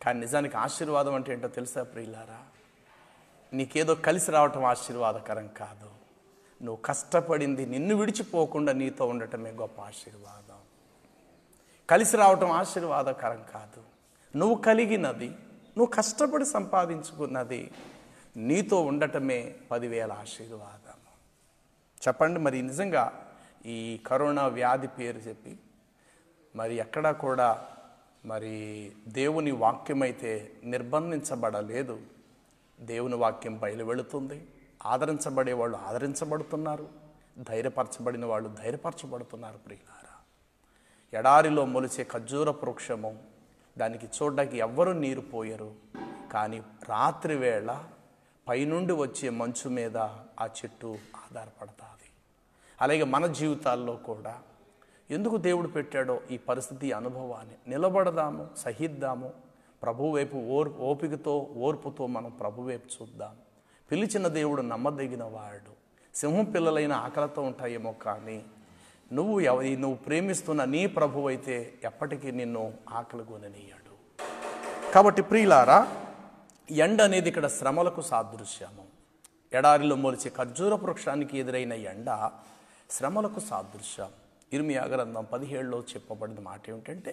కానీ నిజానికి ఆశీర్వాదం అంటే ఏంటో తెలుసా ప్రియులారా? నీకేదో కలిసి రావటం ఆశీర్వాదకరం కాదు. నువ్వు కష్టపడింది నిన్ను విడిచిపోకుండా నీతో ఉండటమే గొప్ప ఆశీర్వాదం. కలిసి రావటం ఆశీర్వాదకరం కాదు. నువ్వు కలిగినది, నువ్వు కష్టపడి సంపాదించుకున్నది నీతో ఉండటమే 10,000 ఆశీర్వాదం. చెప్పండి, మరి నిజంగా ఈ కరోనా వ్యాధి పేరు చెప్పి మరి ఎక్కడా కూడా మరి దేవుని వాక్యం అయితే నిర్బంధించబడలేదు. దేవుని వాక్యం బయలు వెళుతుంది. ఆదరించబడే వాళ్ళు ఆదరించబడుతున్నారు, ధైర్యపరచబడిన వాళ్ళు ధైర్యపరచబడుతున్నారు. ప్రియులారా, ఎడారిలో మొలిచే ఖర్జూర వృక్షము, దానికి చూడడానికి ఎవ్వరూ నీరు పోయరు, కానీ రాత్రి వేళ పైనుండి వచ్చే మంచు మీద ఆ చెట్టు ఆధారపడుతుంది. అలాగే మన జీవితాల్లో కూడా ఎందుకు దేవుడు పెట్టాడో ఈ పరిస్థితి అనుభవాన్ని నిలబడదాము, సహిద్దాము. ప్రభు వైపు ఓపికతో ఓర్పుతో మనం ప్రభు వైపు చూద్దాం. పిలిచిన దేవుడు నమ్మదగిన వాడు. సింహం పిల్లలైన ఆకలితో ఉంటాయేమో, కానీ నువ్వు ప్రేమిస్తున్న నీ ప్రభు అయితే ఎప్పటికీ నిన్ను ఆకలి కొననీయడు. కాబట్టి ప్రియులారా, ఎండ అనేది ఇక్కడ శ్రమలకు సాదృశ్యము. ఎడారిలో మొలిచే ఖర్జూర వృక్షానికి ఎదురైన ఎండ శ్రమలకు సాదృశ్యం. ఇర్మియా గ్రంథం 17లో చెప్పబడిన మాట ఏమిటంటే,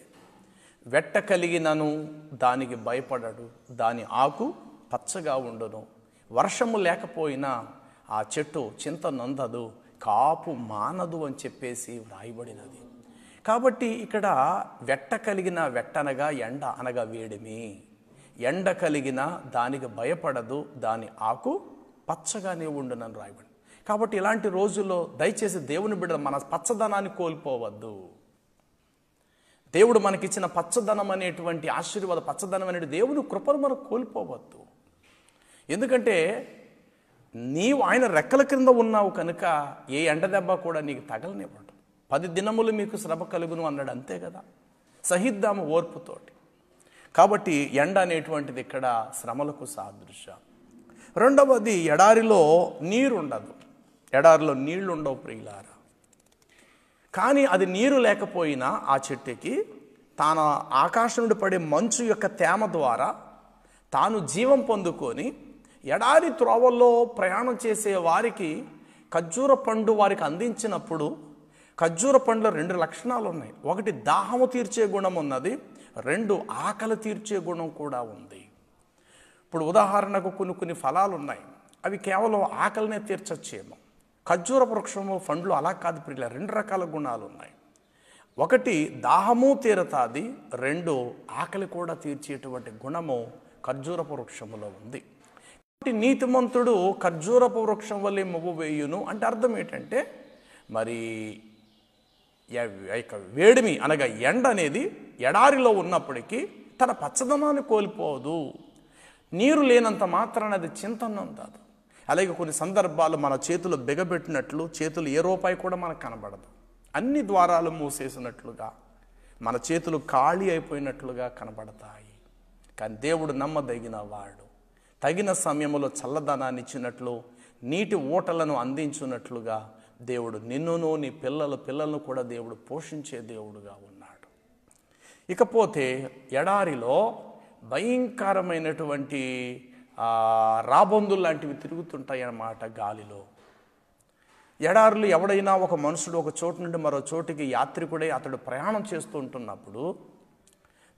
వెట్ట కలిగినను దానికి భయపడడు, దాని ఆకు పచ్చగా ఉండును, వర్షము లేకపోయినా ఆ చెట్టు చింత నొందదు, కాపు మానదు అని చెప్పేసి వ్రాయబడినది. కాబట్టి ఇక్కడ వెట్ట కలిగిన, వెట్టనగా ఎండ అనగా వేడిమి, ఎండ కలిగిన దానికి భయపడదు, దాని ఆకు పచ్చగానే ఉండునని రాయబడి. కాబట్టి ఇలాంటి రోజుల్లో దయచేసి దేవుని బిడ్డ మన పచ్చదనాన్ని కోల్పోవద్దు. దేవుడు మనకిచ్చిన పచ్చదనం అనేటువంటి ఆశీర్వాద పచ్చదనం అనేటువంటి దేవుని కృపను మనం కోల్పోవద్దు. ఎందుకంటే నీవు ఆయన రెక్కల క్రింద ఉన్నావు కనుక ఏ ఎండ దెబ్బ కూడా నీకు తగలనివ్వడు. 10 దినములు మీకు శ్రమ కలుగును అన్నాడు, అంతే కదా. సహిద్దాము ఓర్పుతోటి. కాబట్టి ఎండ అనేటువంటిది ఇక్కడ శ్రమలకు సాదృశ్యం. రెండవది, ఎడారిలో నీరుండదు. ఎడారిలో నీళ్లు ఉండవు ప్రియులారా. కానీ అది నీరు లేకపోయినా ఆ చెట్టుకి తాను ఆకాశం నుండి పడే మంచు యొక్క తేమ ద్వారా తాను జీవం పొందుకొని ఎడారి త్రోవల్లో ప్రయాణం చేసే వారికి ఖర్జూర పండు వారికి అందించినప్పుడు, ఖర్జూర పండులో 2 లక్షణాలు ఉన్నాయి. ఒకటి దాహము తీర్చే గుణం ఉన్నది, 2 ఆకలి తీర్చే గుణం కూడా ఉంది. ఇప్పుడు ఉదాహరణకు కొన్ని ఫలాలు ఉన్నాయి, అవి కేవలం ఆకలినే తీర్చచ్చేమో. ఖర్జూర వృక్షము పండ్లు అలా కాదు ప్రియుల, 2 రకాల గుణాలు ఉన్నాయి. ఒకటి దాహము తీరతాది, 2 ఆకలి కూడా తీర్చేటువంటి గుణము ఖర్జూరపు వృక్షములో ఉంది. కాబట్టి నీతిమంతుడు ఖర్జూరపు వృక్షం వల్లే మొవ్వు వేయును అంటే అర్థం ఏంటంటే, మరి వేడిమి అనగా ఎండ అనేది ఎడారిలో ఉన్నప్పటికీ తన పచ్చదనాన్ని కోల్పోదు. నీరు లేనంత మాత్రాన అది చింతనందదు. అలాగే కొన్ని సందర్భాలు మన చేతులు బిగబెట్టినట్లు, చేతులు ఏ రూపాయి కూడా మనకు కనబడదు, అన్ని ద్వారాలు మూసేసినట్లుగా, మన చేతులు ఖాళీ అయిపోయినట్లుగా కనబడతాయి. కానీ దేవుడు నమ్మదగిన వాడు. తగిన సమయంలో చల్లదనాన్ని ఇచ్చినట్లు, నీటి ఊటలను అందించున్నట్లుగా దేవుడు నిన్నును నీ పిల్లలను కూడా దేవుడు పోషించే దేవుడుగా ఉన్నాడు. ఇకపోతే ఎడారిలో భయంకరమైనటువంటి రాబందులు లాంటివి తిరుగుతుంటాయి అన్నమాట గాలిలో. ఎడారులు ఎవడైనా ఒక మనుషుడు ఒక చోటు నుండి మరో చోటికి యాత్రికుడై అతడు ప్రయాణం చేస్తూ ఉంటున్నప్పుడు,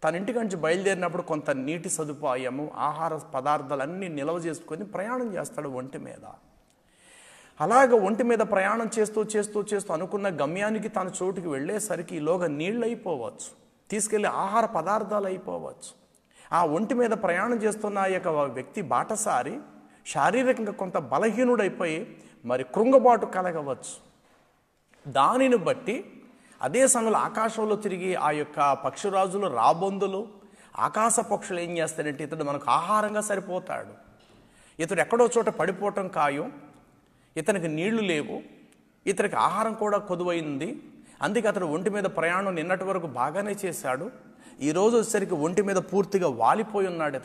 తన ఇంటికి నుంచి బయలుదేరినప్పుడు కొంత నీటి సదుపాయము, ఆహార పదార్థాలన్నీ నిల్వ చేసుకొని ప్రయాణం చేస్తాడు ఒంటి మీద. అలాగ ఒంటి మీద ప్రయాణం చేస్తూ అనుకున్న గమ్యానికి తన చోటుకి వెళ్ళేసరికి ఈలోగా నీళ్ళు అయిపోవచ్చు, తీసుకెళ్ళి ఆహార పదార్థాలు అయిపోవచ్చు. ఆ ఒంటి మీద ప్రయాణం చేస్తున్న ఆ యొక్క వ్యక్తి బాటసారి శారీరకంగా కొంత బలహీనుడైపోయి మరి కృంగబాటు కలగవచ్చు. దానిని బట్టి అదే సమయంలో ఆకాశంలో తిరిగి ఆ యొక్క పక్షిరాజులు, రాబందులు, ఆకాశ పక్షులు ఏం చేస్తాడంటే, ఇతడు మనకు ఆహారంగా సరిపోతాడు. ఇతడు ఎక్కడో చోట పడిపోవటం ఖాయం, ఇతనికి నీళ్లు లేవు, ఇతనికి ఆహారం కూడా కొదువైంది. అందుకే అతడు ఒంటి మీద ప్రయాణం నిన్నటి వరకు బాగానే చేశాడు. ఈరోజు వచ్చేసరికి ఒంటి మీద పూర్తిగా వాలిపోయి ఉన్నాడు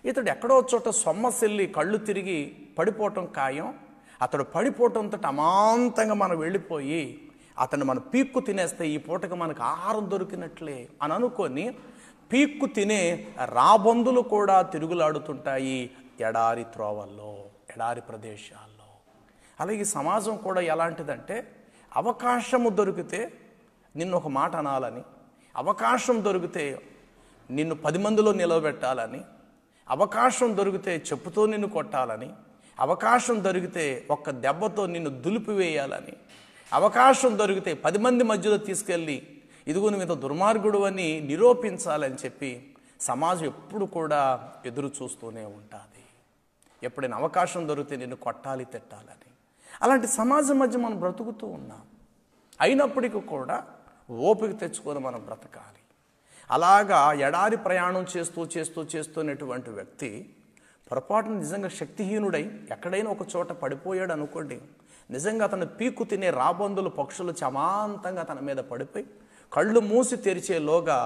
ఇతడు ఎక్కడో చోట సొమ్మసిల్లి కళ్ళు తిరిగి పడిపోవటం ఖాయం. అతడు పడిపోవటంతో అమాంతంగా మనం వెళ్ళిపోయి అతను మన పీక్కు తినేస్తే ఈ పూటకి మనకు ఆహారం దొరికినట్లే అని అనుకొని పీక్కు తినే రాబందులు కూడా తిరుగులాడుతుంటాయి ఎడారి త్రోవల్లో, ఎడారి ప్రదేశాల్లో. అలాగే సమాజం కూడా ఎలాంటిదంటే, అవకాశము దొరికితే నిన్ను ఒక మాట అనాలని, అవకాశం దొరికితే నిన్ను 10 మందిలో నిలవబెట్టాలని, అవకాశం దొరికితే చెప్పుతో నిన్ను కొట్టాలని, అవకాశం దొరికితే ఒక్క దెబ్బతో నిన్ను దులిపివేయాలని, అవకాశం దొరికితే 10 మంది మధ్యలో తీసుకెళ్ళి ఇదిగో నువ్వు ఇంత దుర్మార్గుడు అని నిరూపించాలని చెప్పి సమాజం ఎప్పుడు కూడా ఎదురు చూస్తూనే ఉంటుంది. ఎప్పుడైనా అవకాశం దొరికితే నిన్ను కొట్టాలి, తిట్టాలని. అలాంటి సమాజం మధ్య మనం బ్రతుకుతూ ఉన్నాం. అయినప్పటికీ కూడా ఓపిక తెచ్చుకొని మనం బ్రతకాలి. అలాగా ఎడారి ప్రయాణం చేస్తున్నటువంటి వ్యక్తి పొరపాటున నిజంగా శక్తిహీనుడై ఎక్కడైనా ఒక చోట పడిపోయాడు అనుకోండి, నిజంగా అతను పీక్కు తినే రాబందులు పక్షులు చమాంతంగా తన మీద పడిపోయి కళ్ళు మూసి తెరిచేలోగా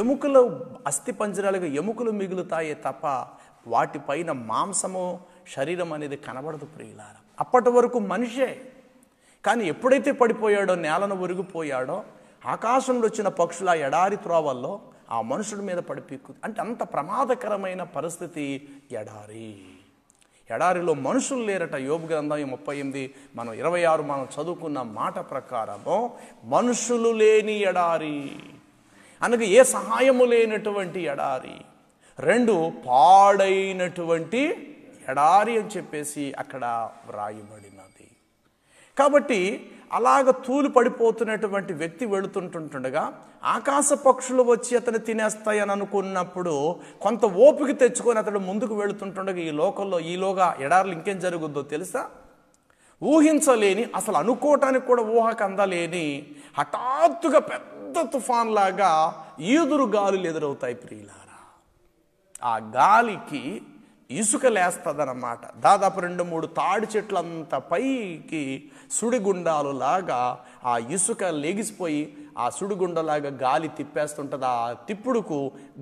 ఎముకలు, అస్థి పంజరాలుగా ఎముకలు మిగులుతాయే తప్ప వాటిపైన మాంసము, శరీరం అనేది కనబడదు ప్రియులారా. అప్పటి వరకు మనిషే, కానీ ఎప్పుడైతే పడిపోయాడో, నేలను ఒరిగిపోయాడో, ఆకాశంలో వచ్చిన పక్షుల ఎడారి త్రోవల్లో ఆ మనుషుడి మీద పడిపీక్కు. అంటే అంత ప్రమాదకరమైన పరిస్థితి ఎడారి. ఎడారిలో మనుషులు లేరట. యోబు గ్రంథం 38 మనం 26 మనం చదువుకున్న మాట ప్రకారము మనుషులు లేని ఎడారి అనగా ఏ సహాయము లేనటువంటి ఎడారి, 2 పాడైనటువంటి ఎడారి అని చెప్పేసి అక్కడ వ్రాయబడినది. కాబట్టి అలాగ తూలి పడిపోతున్నటువంటి వ్యక్తి వెళుతుంటుండగా ఆకాశ పక్షులు వచ్చి అతను తినేస్తాయని అనుకున్నప్పుడు కొంత ఓపిక తెచ్చుకొని అతడు ముందుకు వెళుతుంటుండగా ఈ లోకంలో ఈలోగా ఎడారులు ఇంకేం జరుగుద్దో తెలుసా? ఊహించలేని, అసలు అనుకోవటానికి కూడా ఊహకు అందలేని హఠాత్తుగా పెద్ద తుఫాన్ లాగా ఈదురు గాలులు ఎదురవుతాయి ప్రియులారా. ఆ గాలికి ఇసుక లేస్తుందన్నమాట. దాదాపు 2-3 తాడి చెట్లంత పైకి సుడిగుండాలు లాగా ఆ ఇసుక లెగిసిపోయి ఆ సుడిగుండలాగా గాలి తిప్పేస్తుంటుంది. ఆ తిప్పుడుకు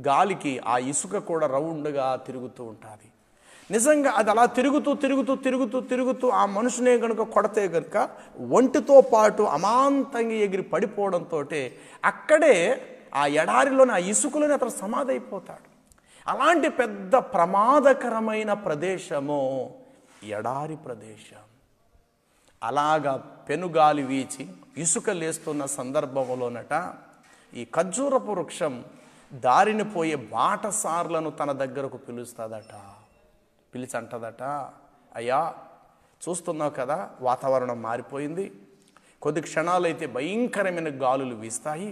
గాలికి ఆ ఇసుక కూడా రౌండ్గా తిరుగుతూ ఉంటుంది. నిజంగా అది అలా తిరుగుతూ ఆ మనుషునే కనుక కొడితే కనుక ఒంటితో పాటు అమాంతంగా ఎగిరి పడిపోవడంతో అక్కడే ఆ ఎడారిలోని ఆ ఇసుకలోనే అతను సమాధి అయిపోతాడు. అలాంటి పెద్ద ప్రమాదకరమైన ప్రదేశము ఎడారి ప్రదేశం. అలాగా పెనుగాలి వీచి ఇసుక లేస్తున్న సందర్భంలోనట ఈ ఖర్జూరపు వృక్షం దారిని పోయే బాటసార్లను తన దగ్గరకు పిలుస్తుందట. పిలిచి అంటదట, అయ్యా చూస్తున్నావు కదా, వాతావరణం మారిపోయింది, కొద్ది క్షణాలైతే భయంకరమైన గాలులు వీస్తాయి,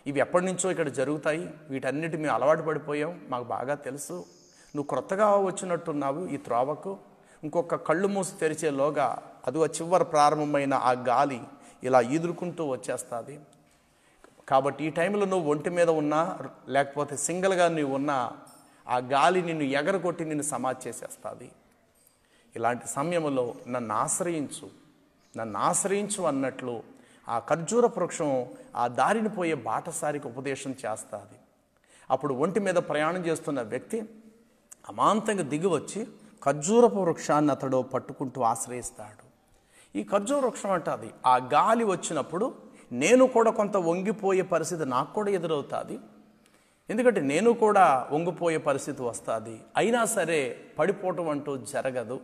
ఇవి ఎప్పటి నుంచో ఇక్కడ జరుగుతాయి, వీటన్నిటి మేము అలవాటు పడిపోయాం, మాకు బాగా తెలుసు, నువ్వు క్రొత్తగా వచ్చినట్టున్నావు ఈ త్రోవకు, ఇంకొక కళ్ళు మూసి తెరిచేలోగా అది చివరి ప్రారంభమైన ఆ గాలి ఇలా ఈదురుకుంటూ వచ్చేస్తుంది. కాబట్టి ఈ టైంలో నువ్వు ఒంటి మీద ఉన్నా లేకపోతే సింగిల్గా నువ్వు ఉన్నా ఆ గాలి నిన్ను ఎగరగొట్టి నిన్ను సమాధి చేసేస్తుంది. ఇలాంటి సమయంలో నన్ను ఆశ్రయించు అన్నట్లు ఆ ఖర్జూర వృక్షం ఆ దారిని పోయే బాటసారికి ఉపదేశం చేస్తుంది. అప్పుడు ఒంటి మీద ప్రయాణం చేస్తున్న వ్యక్తి అమాంతంగా దిగి వచ్చి ఖర్జూరపు వృక్షాన్ని అతడు పట్టుకుంటూ ఆశ్రయిస్తాడు. ఈ ఖర్జూర వృక్షం అంటుంది, ఆ గాలి వచ్చినప్పుడు నేను కూడా కొంత వంగిపోయే పరిస్థితి నాకు కూడా ఎదురవుతుంది, ఎందుకంటే నేను కూడా వంగిపోయే పరిస్థితి వస్తుంది, అయినా సరే పడిపోవటం అంటూ జరగదు,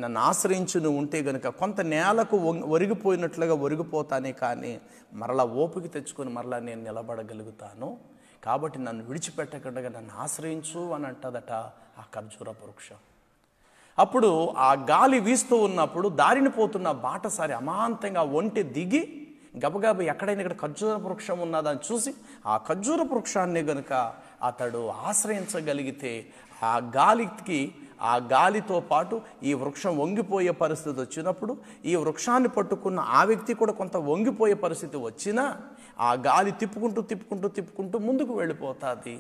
నన్ను ఆశ్రయించి నువ్వు ఉంటే గనుక కొంత నేలకు ఒరిగిపోయినట్లుగా ఒరిగిపోతానే కానీ మరలా ఓపిక తెచ్చుకొని మరలా నేను నిలబడగలుగుతాను, కాబట్టి నన్ను విడిచిపెట్టకుండా నన్ను ఆశ్రయించు అని అంటదట ఆ ఖర్జూర వృక్షం. అప్పుడు ఆ గాలి వీస్తూ ఉన్నప్పుడు దారిని పోతున్న బాటసారి అమాంతంగా ఒంటి దిగి గబగబా ఎక్కడైనా ఇక్కడ ఖర్జూర వృక్షం ఉన్నదని చూసి ఆ ఖర్జూర వృక్షాన్ని గనుక అతడు ఆశ్రయించగలిగితే ఆ గాలితో పాటు ఈ వృక్షం వంగిపోయే పరిస్థితి వచ్చినప్పుడు ఈ వృక్షాన్ని పట్టుకున్న ఆ వ్యక్తి కూడా కొంత వంగిపోయే పరిస్థితి వచ్చినా ఆ గాలి తిప్పుకుంటూ ముందుకు వెళ్ళిపోతుంది.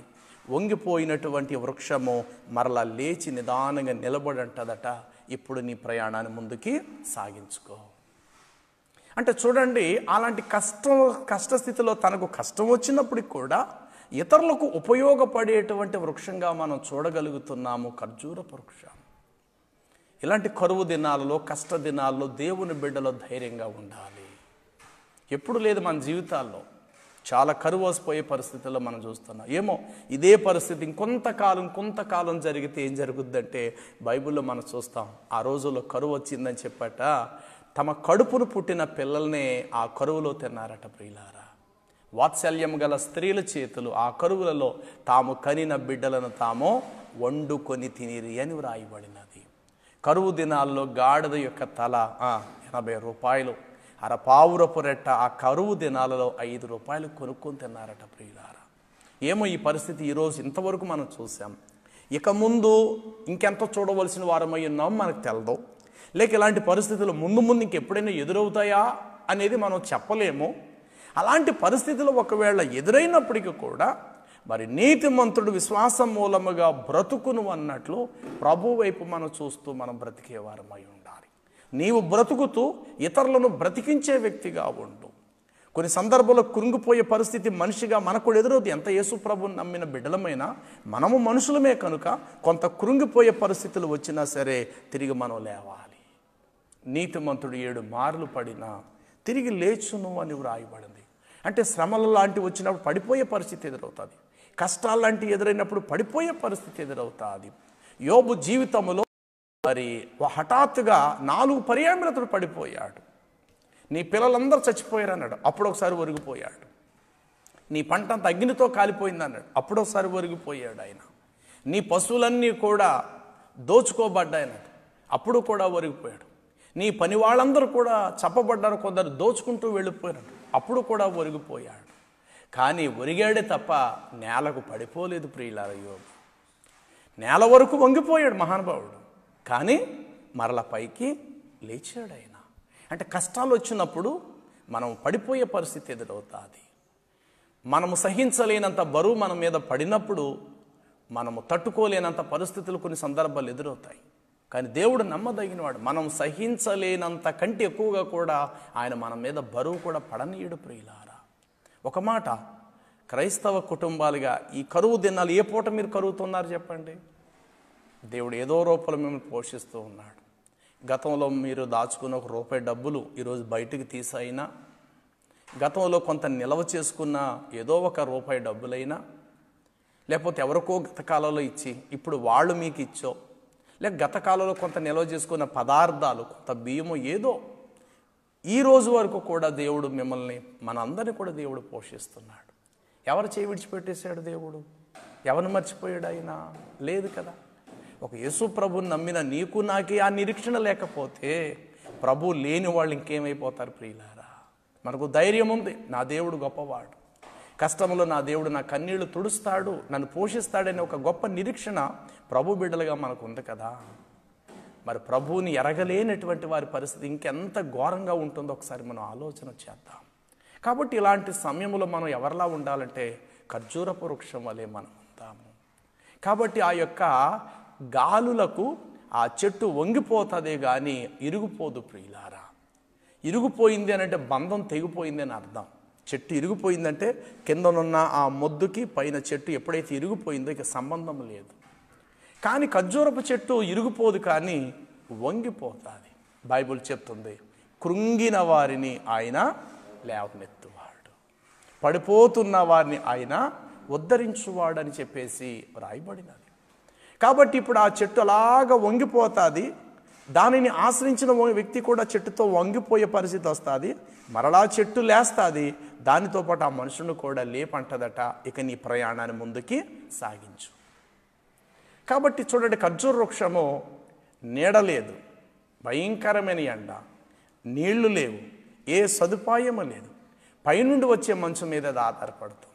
వంగిపోయినటువంటి వృక్షము మరలా లేచి నిదానంగా నిలబడంటదట, ఇప్పుడు నీ ప్రయాణాన్ని ముందుకి సాగించుకో. అంటే చూడండి, అలాంటి కష్టస్థితిలో తనకు కష్టం వచ్చినప్పటికి కూడా ఇతరులకు ఉపయోగపడేటువంటి వృక్షంగా మనం చూడగలుగుతున్నాము ఖర్జూరపు వృక్షం. ఇలాంటి కరువు దినాలలో, కష్ట దినాల్లో దేవుని బిడ్డలో ధైర్యంగా ఉండాలి. ఎప్పుడు లేదు మన జీవితాల్లో చాలా కరువు వసిపోయే పరిస్థితుల్లో మనం చూస్తున్నాం. ఏమో ఇదే పరిస్థితి కొంతకాలం జరిగితే ఏం జరుగుద్దంటే బైబిల్లో మనం చూస్తాం. ఆ రోజుల్లో కరువు వచ్చిందని చెప్పట తమ కడుపును పుట్టిన పిల్లల్నే ఆ కరువులో తిన్నారట ప్రియులారా. వాత్సల్యం గల స్త్రీల చేతులు ఆ కరువులలో తాము కనిన బిడ్డలను తాము వండుకొని తినిరి అని వ్రాయబడినది. కరువు దినాల్లో గాడిద యొక్క తల 80 రూపాయలు, అరపావురపు రెట్ట ఆ కరువు దినాలలో 5 రూపాయలు కొనుక్కొని తిన్నారట ప్రియులారా. ఏమో ఈ పరిస్థితి ఈరోజు ఇంతవరకు మనం చూసాం. ఇక ముందు ఇంకెంత చూడవలసిన వారమై ఉన్నాం మనకు తెలదు. లేక ఇలాంటి పరిస్థితులు ముందు ఇంకెప్పుడైనా ఎదురవుతాయా అనేది మనం చెప్పలేము. అలాంటి పరిస్థితులు ఒకవేళ ఎదురైనప్పటికీ కూడా మరి నీతిమంతుడు విశ్వాసం మూలముగా బ్రతుకును అన్నట్లు ప్రభు వైపు మనం చూస్తూ మనం బ్రతికేవారమై ఉండాలి. నీవు బ్రతుకుతూ ఇతరులను బ్రతికించే వ్యక్తిగా ఉండు. కొన్ని సందర్భాల్లో కృంగిపోయే పరిస్థితి మనిషిగా మనకు ఎదురవుతుంది. ఎంత యేసు ప్రభువుని నమ్మిన బిడ్డలమైనా మనము మనుషులమే కనుక కొంత కృంగిపోయే పరిస్థితులు వచ్చినా సరే తిరిగి మనం లేవాలి. నీతిమంతుడు 7 మార్లు పడినా తిరిగి లేచును అని వ్రాయబడింది. అంటే శ్రమలు లాంటివి వచ్చినప్పుడు పడిపోయే పరిస్థితి ఎదురవుతుంది. కష్టాలు లాంటివి ఎదురైనప్పుడు పడిపోయే పరిస్థితి ఎదురవుతుంది. యోబు జీవితంలో మరి హఠాత్తుగా 4 పర్యాయములతో పడిపోయాడు. నీ పిల్లలందరూ చచ్చిపోయారు అన్నాడు, అప్పుడు ఒకసారి ఒరిగిపోయాడు. నీ పంట అంత అగ్నితో కాలిపోయింది అన్నాడు, అప్పుడు ఒకసారి ఒరిగిపోయాడు ఆయన. నీ పశువులన్నీ కూడా దోచుకోబడ్డాయన్నాడు, అప్పుడు కూడా ఒరిగిపోయాడు. నీ పని వాళ్ళందరూ కూడా చప్పబడ్డారు, కొందరు దోచుకుంటూ వెళ్ళిపోయారు, అప్పుడు కూడా ఒరిగిపోయాడు. కానీ ఒరిగాడే తప్ప నేలకు పడిపోలేదు ప్రియులారా. యోబు నేల వరకు వంగిపోయాడు మహానుభావుడు, కానీ మరల పైకి లేచాడు ఆయన. అంటే కష్టాలు వచ్చినప్పుడు మనం పడిపోయే పరిస్థితి ఎదురవుతుంది. మనము సహించలేనంత బరువు మన మీద పడినప్పుడు మనము తట్టుకోలేనంత పరిస్థితులు కొన్ని సందర్భాలు ఎదురవుతాయి. కానీ దేవుడు నమ్మదగినవాడు. మనం సహించలేనంత కంటే ఎక్కువగా కూడా ఆయన మన మీద బరువు కూడా పడనీయుడు ప్రియులారా. ఒక మాట, క్రైస్తవ కుటుంబాలుగా ఈ కరువు దినాలు ఏ పూట మీరు కరుగుతున్నారు చెప్పండి? దేవుడు ఏదో రూపంలో మిమ్మల్ని పోషిస్తూ ఉన్నాడు. గతంలో మీరు దాచుకున్న ₹1 డబ్బులు ఈరోజు బయటికి తీసైనా, గతంలో కొంత నిల్వ చేసుకున్న ఏదో ₹1 డబ్బులైనా, లేకపోతే ఎవరికో గత కాలంలో ఇచ్చి ఇప్పుడు వాళ్ళు మీకు ఇచ్చో, లేక గత కాలంలో కొంత నిల్వ చేసుకున్న పదార్థాలు, కొంత బియ్యము, ఏదో ఈ రోజు వరకు కూడా దేవుడు మిమ్మల్ని, మనందరినీ కూడా దేవుడు పోషిస్తున్నాడు. ఎవరు చేయి విడిచిపెట్టేశాడు దేవుడు? ఎవరిని మర్చిపోయాడు ఆయన? లేదు కదా. ఒక యేసు ప్రభుని నమ్మిన నీకు నాకే ఆ నిరీక్షణ లేకపోతే ప్రభు లేని వాళ్ళు ఇంకేమైపోతారు ప్రియులారా? మనకు ధైర్యం ఉంది, నా దేవుడు గొప్పవాడు, కష్టంలో నా దేవుడు నా కన్నీళ్లు తుడుస్తాడు, నన్ను పోషిస్తాడనే ఒక గొప్ప నిరీక్షణ ప్రభు బిడ్డలుగా మనకు ఉంది కదా. మరి ప్రభువుని ఎరగలేనటువంటి వారి పరిస్థితి ఇంకెంత ఘోరంగా ఉంటుందో ఒకసారి మనం ఆలోచన చేద్దాం. కాబట్టి ఇలాంటి సమయంలో మనం ఎవరిలా ఉండాలంటే ఖర్జూరపు వృక్షం వలె మనం ఉంటాము. కాబట్టి ఆ యొక్క గాలులకు ఆ చెట్టు వంగిపోతుందే కానీ ఇరిగిపోదు ప్రియులారా. ఇరిగిపోయింది అని అంటే బంధం తెగిపోయింది అని అర్థం. చెట్టు ఇరిగిపోయిందంటే కిందనున్న ఆ మొద్దుకి పైన చెట్టు ఎప్పుడైతే ఇరిగిపోయిందో ఇక సంబంధం లేదు. కానీ ఖర్జూరపు చెట్టు ఇరిగిపోదు, కానీ వంగిపోతుంది. బైబిల్ చెప్తుంది, కృంగిన వారిని ఆయన లేవనెత్తువాడు, పడిపోతున్న వారిని ఆయన ఉద్ధరించువాడు అని చెప్పేసి రాయబడినది. కాబట్టి ఇప్పుడు ఆ చెట్టు అలాగా వంగిపోతుంది. దానిని ఆశ్రయించిన వ్యక్తి కూడా చెట్టుతో వంగిపోయే పరిస్థితి వస్తుంది. మరలా చెట్టు లేస్తుంది, దానితో పాటు ఆ మనుషుని కూడా లేపంటదట. ఇక నీ ప్రయాణాన్ని ముందుకి సాగించు. కాబట్టి చూడండి, ఖర్జూర వృక్షము నీడ లేదు, భయంకరమైన ఎండ, నీళ్లు లేవు, ఏ సదుపాయము లేదు, పైనుండి వచ్చే మంచు మీద అది ఆధారపడుతుంది.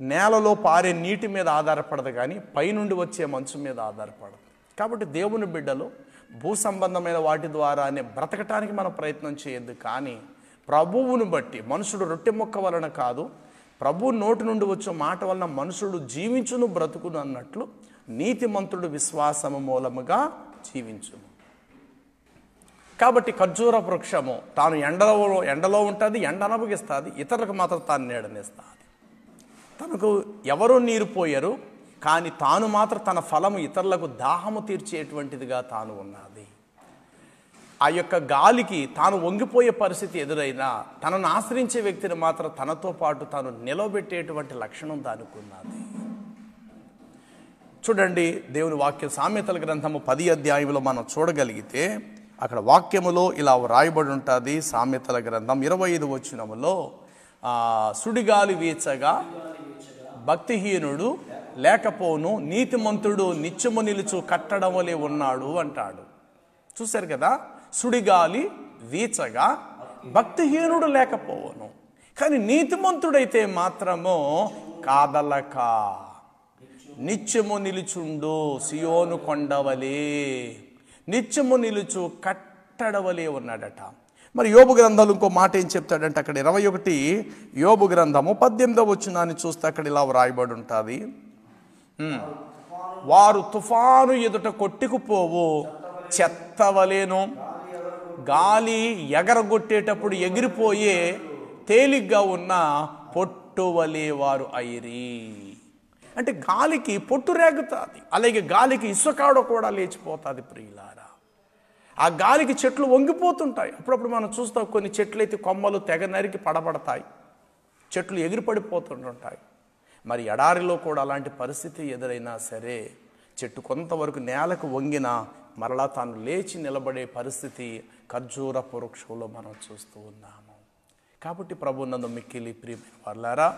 నేలలో పారే నీటి మీద ఆధారపడదు, కానీ పైనుండి వచ్చే మంచు మీద ఆధారపడదు. కాబట్టి దేవుని బిడ్డలు భూ సంబంధమైన వాటి ద్వారానే బ్రతకటానికి మనం ప్రయత్నం చేయొద్దు. కానీ ప్రభువును బట్టి, మనుషుడు రొట్టె మొక్క వలన కాదు, ప్రభు నోటి నుండి వచ్చే మాట వలన మనుషుడు జీవించును బ్రతుకును అన్నట్లు నీతిమంతుడు విశ్వాసము మూలముగా జీవించును. కాబట్టి ఖర్జూర వృక్షము తాను ఎండలో ఉంటుంది, ఎండ అనుభవిస్తుంది, ఇతరులకు మాత్రం తాను నీడనిస్తుంది. తనకు ఎవరూ నీరు పోయరు, కానీ తాను మాత్రం తన ఫలము ఇతరులకు దాహము తీర్చేటువంటిదిగా తాను ఉన్నది. ఆ యొక్క గాలికి తాను వంగిపోయే పరిస్థితి ఎదురైనా తనను ఆశ్రయించే వ్యక్తిని మాత్రం తనతో పాటు తాను నిలబెట్టేటువంటి లక్షణం దానికి ఉన్నది. చూడండి, దేవుని వాక్యం సామెతల గ్రంథము 10వ అధ్యాయంలో మనం చూడగలిగితే అక్కడ వాక్యములో ఇలా వ్రాయబడి ఉంటుంది. సామెతల గ్రంథం 25వ వచనములో సుడిగాలి వీచగా భక్తిహీనుడు లేకపోను, నీతిమంతుడు నిత్యము నిలుచు కట్టడం వలె ఉన్నాడు అంటాడు. చూశారు కదా, సుడిగాలి వీచగా భక్తిహీనుడు లేకపోవను, కానీ నీతిమంతుడైతే మాత్రము కాదలక నిత్యము నిలుచుండు, సియోను కొండవలే నిత్యము నిలుచు కట్టడవలే ఉన్నాడట. మరి యోబు గ్రంథాలు ఇంకో మాట ఏం చెప్తాడంటే అక్కడ 21 యోబు గ్రంథము 18వ వచనాన్ని చూస్తే అక్కడ ఇలా వ్రాయబడి ఉంటుంది. వారు తుఫాను ఎదుట కొట్టుకుపోవు చెత్తవలేను, గాలి ఎగరగొట్టేటప్పుడు ఎగిరిపోయే తేలిగ్గా ఉన్న పొట్టువలే వారు అయిరి. అంటే గాలికి పొట్టు రేగుతుంది, అలాగే గాలికి ఇసుకాడ కూడా లేచిపోతుంది ప్రియులారా. ఆ గాలికి చెట్లు వంగిపోతుంటాయి. అప్పుడప్పుడు మనం చూస్తాం, కొన్ని చెట్లు అయితే కొమ్మలు తెగ నరికి పడబడతాయి, చెట్లు ఎగిరిపడిపోతుంటాయి. మరి ఎడారిలో కూడా అలాంటి పరిస్థితి ఎదురైనా సరే చెట్టు కొంతవరకు నేలకు వంగినా మరలా తాను లేచి నిలబడే పరిస్థితి ఖర్జూర వృక్షంలో మనం చూస్తూ ఉన్నాము. కాబట్టి ప్రభునందు మిక్కిలి ప్రియమైన వారులారా,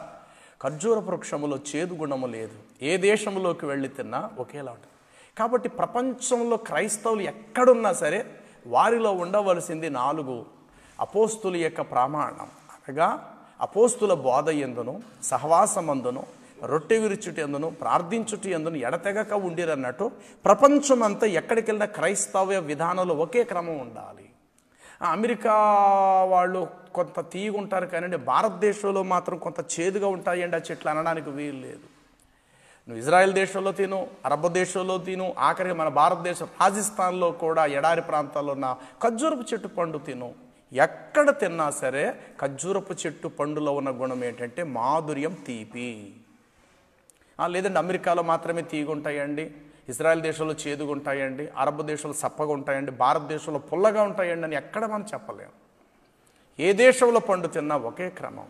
ఖర్జూర వృక్షములో చేదు గుణము లేదు. ఏ దేశంలోకి వెళ్ళి తిన్నా ఒకేలా ఉంటుంది. కాబట్టి ప్రపంచంలో క్రైస్తవులు ఎక్కడున్నా సరే వారిలో ఉండవలసింది 4 అపోస్తుల యొక్క ప్రమాణం. అనగా అపోస్తుల బోధ యందును, సహవాసమందును, రొట్టె విరుచుటి ఎందును, ప్రార్థించుటి ఎందును ఎడతెగక ఉండిరన్నట్టు ప్రపంచమంతా ఎక్కడికి వెళ్ళినా క్రైస్తవ విధానంలో ఒకే క్రమం ఉండాలి. అమెరికా వాళ్ళు కొంత తీగుంటారు, కానీ భారతదేశంలో మాత్రం కొంత చేదుగా ఉంటాయండి ఆ చెట్లు అనడానికి వీలు లేదు. నువ్వు ఇజ్రాయెల్ దేశంలో తిను, అరబ్ దేశంలో తిను, ఆఖరికి మన భారతదేశం రాజస్థాన్లో కూడా ఎడారి ప్రాంతాల్లో ఉన్న ఖర్జూరపు చెట్టు పండు తిను. ఎక్కడ తిన్నా సరే ఖర్జూరపు చెట్టు పండులో ఉన్న గుణం ఏంటంటే మాధుర్యం, తీపి. లేదండి అమెరికాలో మాత్రమే తీగుంటాయండి, ఇజ్రాయెల్ దేశంలో చేదుగా ఉంటాయండి, అరబ్ దేశంలో సప్పగా ఉంటాయండి, భారతదేశంలో పుల్లగా ఉంటాయండి అని ఎక్కడ మనం చెప్పలేము. ఏ దేశంలో పండు తిన్నా ఒకే క్రమం.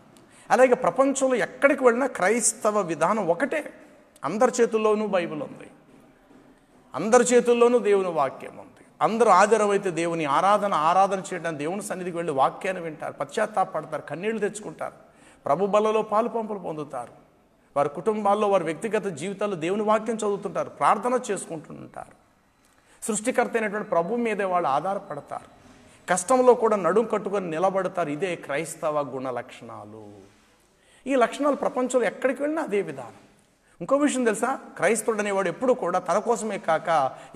అలాగే ప్రపంచంలో ఎక్కడికి వెళ్ళినా క్రైస్తవ విధానం ఒకటే. అందరి చేతుల్లోనూ బైబిల్ ఉంది, అందరి చేతుల్లోనూ దేవుని వాక్యం ఉంది. అందరూ ఆధారమైతే దేవుని ఆరాధన చేయడానికి దేవుని సన్నిధికి వెళ్ళి వాక్యాన్ని వింటారు, పశ్చాత్తాపడతారు, కన్నీళ్లు తెచ్చుకుంటారు, ప్రభు బలలో పాలు పంపులు పొందుతారు. వారి కుటుంబాల్లో, వారి వ్యక్తిగత జీవితాల్లో దేవుని వాక్యం చదువుతుంటారు, ప్రార్థన చేసుకుంటుంటారు. సృష్టికర్త అయినటువంటి ప్రభు మీదే వాళ్ళు ఆధారపడతారు. కష్టంలో కూడా నడుం కట్టుకొని నిలబడతారు. ఇదే క్రైస్తవ గుణ లక్షణాలు. ఈ లక్షణాలు ప్రపంచంలో ఎక్కడికి వెళ్ళినా అదే విధానం. ఇంకో విషయం తెలుసా, క్రైస్తవుడు అనేవాడు ఎప్పుడు కూడా తన కోసమే కాక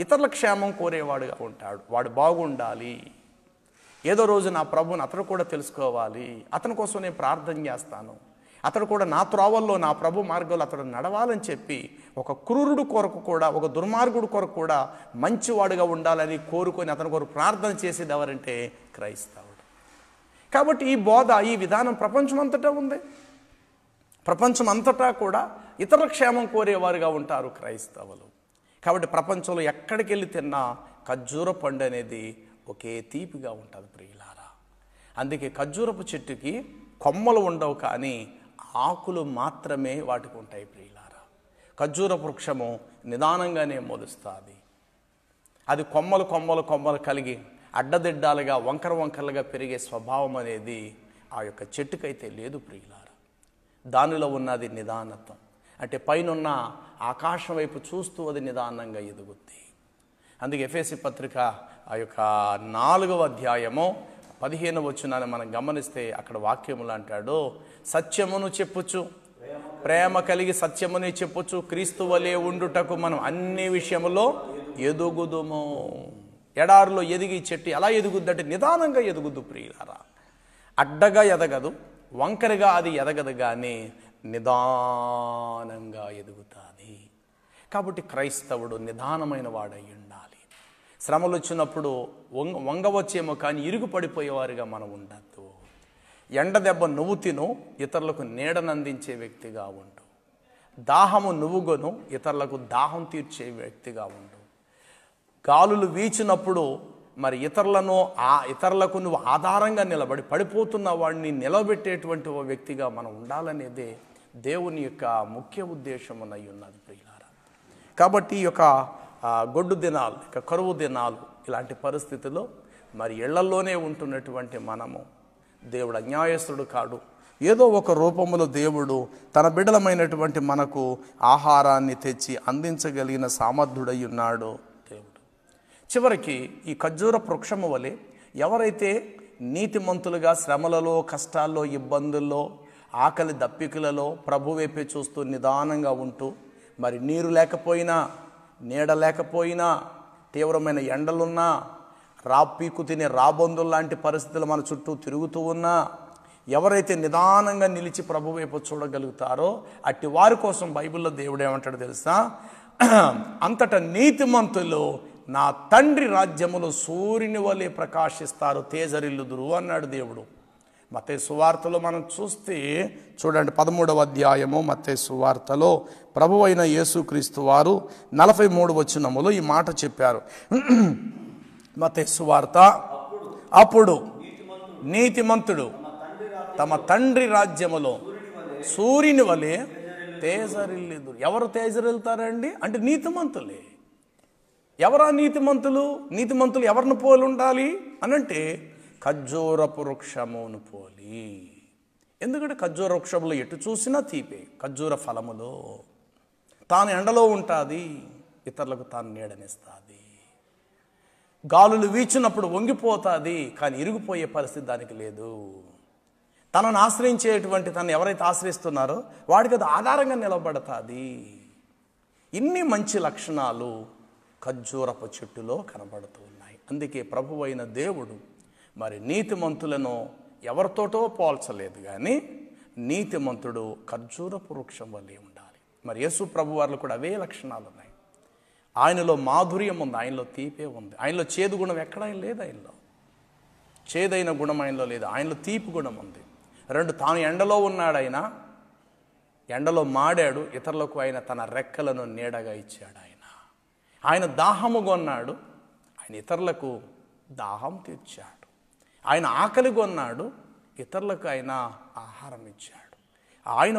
ఇతరుల క్షేమం కోరేవాడుగా ఉంటాడు. వాడు బాగుండాలి, ఏదో రోజు నా ప్రభుని అతడు కూడా తెలుసుకోవాలి, అతని కోసం నేను ప్రార్థన చేస్తాను, అతడు కూడా నా త్రోవల్లో, నా ప్రభు మార్గంలో అతడు నడవాలని చెప్పి ఒక క్రూరుడు కొరకు కూడా, ఒక దుర్మార్గుడు కొరకు కూడా మంచివాడుగా ఉండాలని కోరుకొని అతని కొరకు ప్రార్థన చేసేది ఎవరంటే క్రైస్తవుడు. కాబట్టి ఈ బోధ, ఈ విధానం ప్రపంచమంతటా ఉంది. ప్రపంచం అంతటా కూడా ఇతరుల క్షేమం కోరేవారుగా ఉంటారు క్రైస్తవులు. కాబట్టి ప్రపంచంలో ఎక్కడికి వెళ్ళి తిన్నా ఖర్జూర పండు అనేది ఒకే తీపిగా ఉంటుంది ప్రియులారా. అందుకే ఖర్జూరపు చెట్టుకి కొమ్మలు ఉండవు, కానీ ఆకులు మాత్రమే వాటికి ఉంటాయి ప్రియులారా. ఖర్జూర వృక్షము నిదానంగానే మొలుస్తుంది. అది కొమ్మలు కొమ్మలు కొమ్మలు కలిగి అడ్డదిడ్డాలుగా వంకరలుగా పెరిగే స్వభావం అనేది ఆ యొక్క చెట్టుకైతే లేదు ప్రియులారా. దానిలో ఉన్నది నిదానత్వం. అంటే పైనున్న ఆకాశం వైపు చూస్తూ అది నిదానంగా ఎదుగుద్ది. అందుకే ఎఫెసీ పత్రిక ఆ యొక్క 4వ అధ్యాయము 15వ వచనాన్ని మనం గమనిస్తే అక్కడ వాక్యములు అంటాడు, సత్యమును చెప్పుచు, ప్రేమ కలిగి సత్యముని చెప్పుచు, క్రీస్తు వలె ఉండుటకు మనం అన్ని విషయములో ఎదుగుదుము. ఎడారిలో ఎదిగి చెట్టు ఎలా ఎదుగుద్దంటే నిదానంగా ఎదుగుద్దు ప్రియులారా. అడ్డగా ఎదగదు, వంకరగా అది ఎదగదు, కానీ నిదానంగా ఎదుగుతుంది. కాబట్టి క్రైస్తవుడు నిదానమైన వాడై ఉండాలి. శ్రమలు వచ్చినప్పుడు వంగవచ్చేమో కానీ ఇరుగు పడిపోయేవారుగా మనం ఉండద్దు. ఎండ దెబ్బ నువ్వు తిను, ఇతరులకు నీడనందించే వ్యక్తిగా ఉండు. దాహము నువ్వు కొను, ఇతరులకు దాహం తీర్చే వ్యక్తిగా ఉండు. గాలులు వీచినప్పుడు మరి ఇతరులకు నువ్వు ఆధారంగా నిలబడి పడిపోతున్న వాడిని నిలబెట్టేటువంటి ఓ వ్యక్తిగా మనం ఉండాలనేదే దేవుని యొక్క ముఖ్య ఉద్దేశమునై ఉన్నది ప్రియులారా. కాబట్టి ఈ యొక్క గొడ్డు దినాలు, ఇక కరువు దినాలు, ఇలాంటి పరిస్థితుల్లో మరి ఇళ్లలోనే ఉంటున్నటువంటి మనము, దేవుడు అన్యాయస్తుడు కాడు. ఏదో ఒక రూపంలో దేవుడు తన బిడ్డలమైనటువంటి మనకు ఆహారాన్ని తెచ్చి అందించగలిగిన సామర్థ్యుడై ఉన్నాడు దేవుడు. చివరికి ఈ ఖర్జూర వృక్షము వలె ఎవరైతే నీతిమంతులుగా శ్రమలలో, కష్టాల్లో, ఇబ్బందుల్లో, ఆకలి దప్పికలలో ప్రభు వైపే చూస్తూ నిదానంగా ఉంటూ, మరి నీరు లేకపోయినా, నీడ లేకపోయినా, తీవ్రమైన ఎండలున్నా, పీకు తినే రాబందులు లాంటి పరిస్థితులు మన చుట్టూ తిరుగుతూ ఉన్నా, ఎవరైతే నిదానంగా నిలిచి ప్రభు వైపు చూడగలుగుతారో అట్టి వారి కోసం బైబిల్లో దేవుడు ఏమంటాడు తెలుసా? అంతటా నీతిమంతులు నా తండ్రి రాజ్యములో సూర్యుని వలె ప్రకాశిస్తారు, తేజరిల్లుదురు అన్నాడు దేవుడు. మత్తయి సువార్తలో మనం చూస్తే చూడండి, 13వ అధ్యాయము మత్తయి సువార్తలో ప్రభువైన యేసుక్రీస్తు వారు 43 వచనములో ఈ మాట చెప్పారు. మత్తయి సువార్త, అప్పుడు నీతిమంతుడు తమ తండ్రి రాజ్యములో సూర్యుని వలె తేజరిల్లుదురు. ఎవరు తేజరిల్లుతారండి అంటే నీతిమంతులే. ఎవరా నీతిమంతులు? నీతిమంతులు ఎవరిని పోలి ఉండాలి అనంటే ఖర్జూరపు వృక్షమును పోలి. ఎందుకంటే ఖర్జూర వృక్షములు ఎటు చూసినా తీపే. ఖర్జూర ఫలములో తాను ఎండలో ఉంటుంది, ఇతరులకు తాను నీడనిస్తుంది. గాలులు వీచినప్పుడు వంగిపోతుంది, కానీ ఇరిగిపోయే పరిస్థితి దానికి లేదు. తనను ఆశ్రయించేటువంటి తను ఎవరైతే ఆశ్రయిస్తున్నారో వాడికి అది ఆధారంగా నిలబడుతుంది. ఇన్ని మంచి లక్షణాలు ఖర్జూరపు చెట్టులో కనబడుతూ ఉన్నాయి. అందుకే ప్రభువైన దేవుడు మరి నీతిమంతులను ఎవరితోటో పోల్చలేదు, కానీ నీతిమంతుడు ఖర్జూరపు వృక్షం వల్లే ఉండాలి. మరి యేసు ప్రభు వారిలో కూడా అవే లక్షణాలు ఉన్నాయి. ఆయనలో మాధుర్యం ఉంది, ఆయనలో తీపే ఉంది. ఆయనలో చేదు గుణం ఎక్కడా లేదు. ఆయనలో చేదైన గుణం ఆయనలో లేదు, ఆయనలో తీపి గుణం ఉంది. తాను ఎండలో ఉన్నాడు, ఎండలో మాడాడు, ఇతరులకు ఆయన తన రెక్కలను నీడగా ఇచ్చాడు. ఆయన దాహము కొన్నాడు, ఆయన ఇతరులకు దాహం తీర్చాడు. ఆయన ఆకలి కొన్నాడు, ఇతరులకు ఆయన ఆహారం ఇచ్చాడు. ఆయన